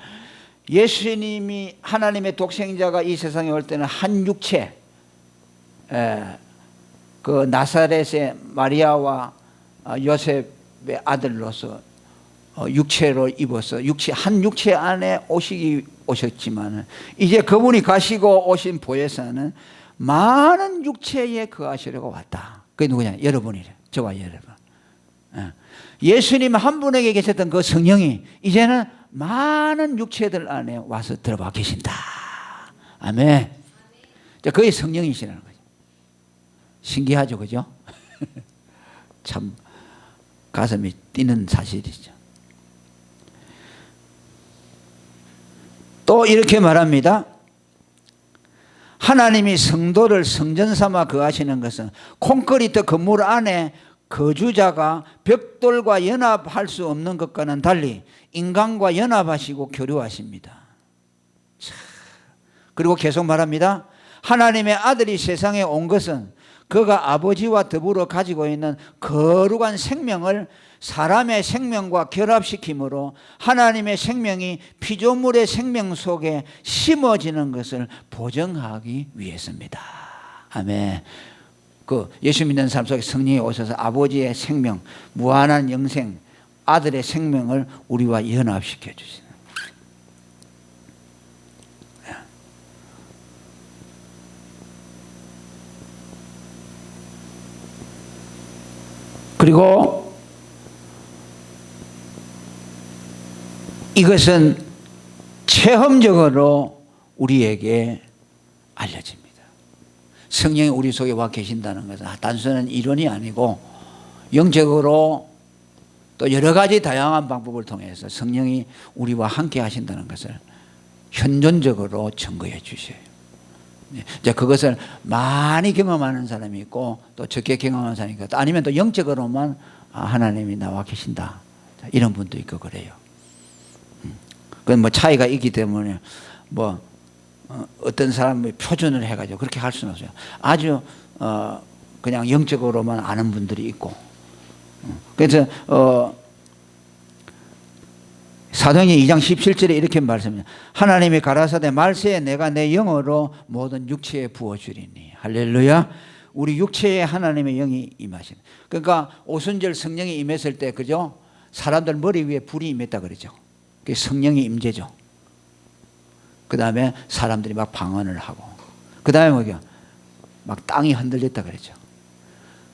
예수님이 하나님의 독생자가 이 세상에 올 때는 한 육체, 그 나사렛의 마리아와 요셉의 아들로서 육체로 입어서 한 육체 안에 오셨지만 이제 그분이 가시고 오신 보혜사는 많은 육체에 거하시려고 왔다. 그게 누구냐? 여러분이래. 저와 여러분. 예수님 한 분에게 계셨던 그 성령이 이제는 많은 육체들 안에 와서 들어와 계신다. 아멘. 그게 성령이시라는 거죠. 신기하죠, 그죠? 참 가슴이 뛰는 사실이죠. 또 이렇게 말합니다. 하나님이 성도를 성전 삼아 거하시는 것은 콘크리트 건물 안에 거주자가 벽돌과 연합할 수 없는 것과는 달리 인간과 연합하시고 교류하십니다. 그리고 계속 말합니다. 하나님의 아들이 세상에 온 것은 그가 아버지와 더불어 가지고 있는 거룩한 생명을 사람의 생명과 결합시킴으로 하나님의 생명이 피조물의 생명 속에 심어지는 것을 보증하기 위해서입니다. 아멘. 그 예수 믿는 사람 속에 성령이 오셔서 아버지의 생명, 무한한 영생, 아들의 생명을 우리와 연합시켜 주시는. 그리고 이것은 체험적으로 우리에게 알려집니다. 성령이 우리 속에 와 계신다는 것은 단순한 이론이 아니고 영적으로 또 여러 가지 다양한 방법을 통해서 성령이 우리와 함께 하신다는 것을 현존적으로 증거해 주셔요. 이제 그것을 많이 경험하는 사람이 있고 또 적게 경험하는 사람이 있고 아니면 또 영적으로만 하나님이 나와 계신다 이런 분도 있고 그래요. 그건 뭐 차이가 있기 때문에 뭐 어떤 사람이 표준을 해가지고 그렇게 할 수는 없어요. 아주 그냥 영적으로만 아는 분들이 있고. 그래서 사도행전 2장 17절에 이렇게 말씀합니다. 하나님이 가라사대 말세에 내가 내 영으로 모든 육체에 부어주리니. 할렐루야. 우리 육체에 하나님의 영이 임하신. 그러니까 오순절 성령이 임했을 때 그죠? 사람들 머리 위에 불이 임했다 그러죠. 그게 성령의 임재죠. 그 다음에 사람들이 막 방언을 하고 그 다음에 뭐냐 막 땅이 흔들렸다 그랬죠.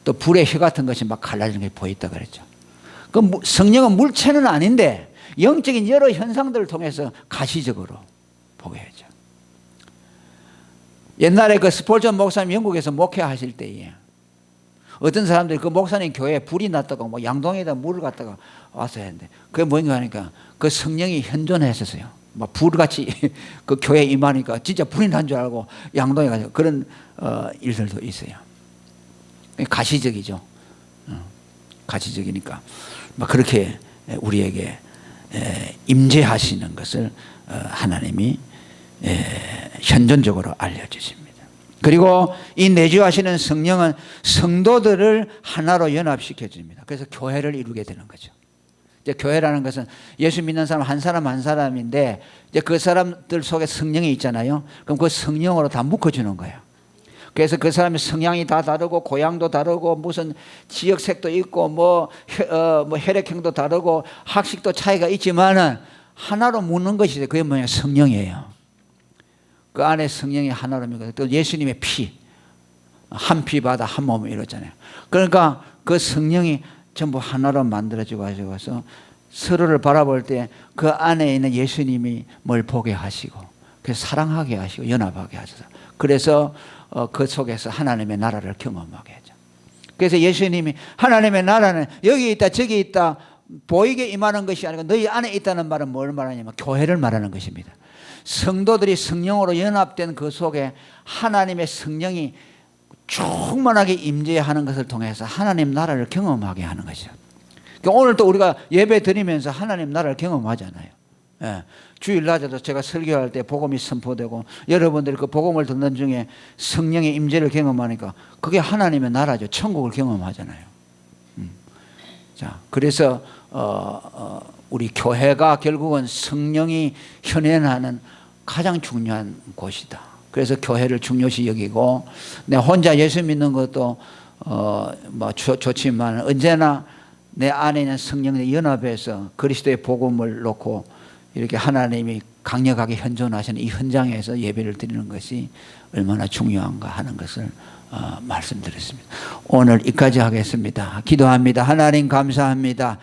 또 불의 혀 같은 것이 막 갈라지는 게 보였다 그랬죠. 그 성령은 물체는 아닌데 영적인 여러 현상들을 통해서 가시적으로 보여야죠. 옛날에 그 스폴전 목사님 영국에서 목회하실 때에 어떤 사람들이 그 목사님 교회에 불이 났다고 뭐 양동에다 물을 갖다가 와서 했는데 그게 뭔가 하니까 그 성령이 현존했었어요. 막 불같이 그 교회에 임하니까 진짜 불이 난 줄 알고 양동에 가서 그런 일들도 있어요. 가시적이죠. 가시적이니까 막 그렇게 우리에게 임재하시는 것을 하나님이 현존적으로 알려주십니다. 그리고 이 내주하시는 성령은 성도들을 하나로 연합시켜 줍니다. 그래서 교회를 이루게 되는 거죠. 이제 교회라는 것은 예수 믿는 사람 한 사람 한 사람인데 이제 그 사람들 속에 성령이 있잖아요. 그럼 그 성령으로 다 묶어주는 거예요. 그래서 그 사람의 성향이 다 다르고 고향도 다르고 무슨 지역색도 있고 뭐 혈액형도 다르고 학식도 차이가 있지만은 하나로 묶는 것이 그게 뭐냐 성령이에요. 그 안에 성령이 하나로 묶어요. 또 예수님의 피, 한 피 받아 한 몸 이렇잖아요. 그러니까 그 성령이 전부 하나로 만들어지고 가지고서 서로를 바라볼 때 그 안에 있는 예수님이 뭘 보게 하시고 그래서 사랑하게 하시고 연합하게 하셔서 그래서 그 속에서 하나님의 나라를 경험하게 하죠. 그래서 예수님이 하나님의 나라는 여기 있다 저기 있다 보이게 임하는 것이 아니고 너희 안에 있다는 말은 뭘 말하냐면 교회를 말하는 것입니다. 성도들이 성령으로 연합된 그 속에 하나님의 성령이 충만하게 임재하는 것을 통해서 하나님 나라를 경험하게 하는 것이죠. 그러니까 오늘 또 우리가 예배 드리면서 하나님 나라를 경험하잖아요. 예. 주일날에도 제가 설교할 때 복음이 선포되고 여러분들이 그 복음을 듣는 중에 성령의 임재를 경험하니까 그게 하나님의 나라죠. 천국을 경험하잖아요. 자, 그래서 우리 교회가 결국은 성령이 현현하는 가장 중요한 곳이다. 그래서 교회를 중요시 여기고 내 혼자 예수 믿는 것도 뭐 좋지만 언제나 내 안에 있는 성령의 연합해서 그리스도의 복음을 놓고 이렇게 하나님이 강력하게 현존하시는 이 현장에서 예배를 드리는 것이 얼마나 중요한가 하는 것을 말씀드렸습니다. 오늘 여기까지 하겠습니다. 기도합니다. 하나님 감사합니다.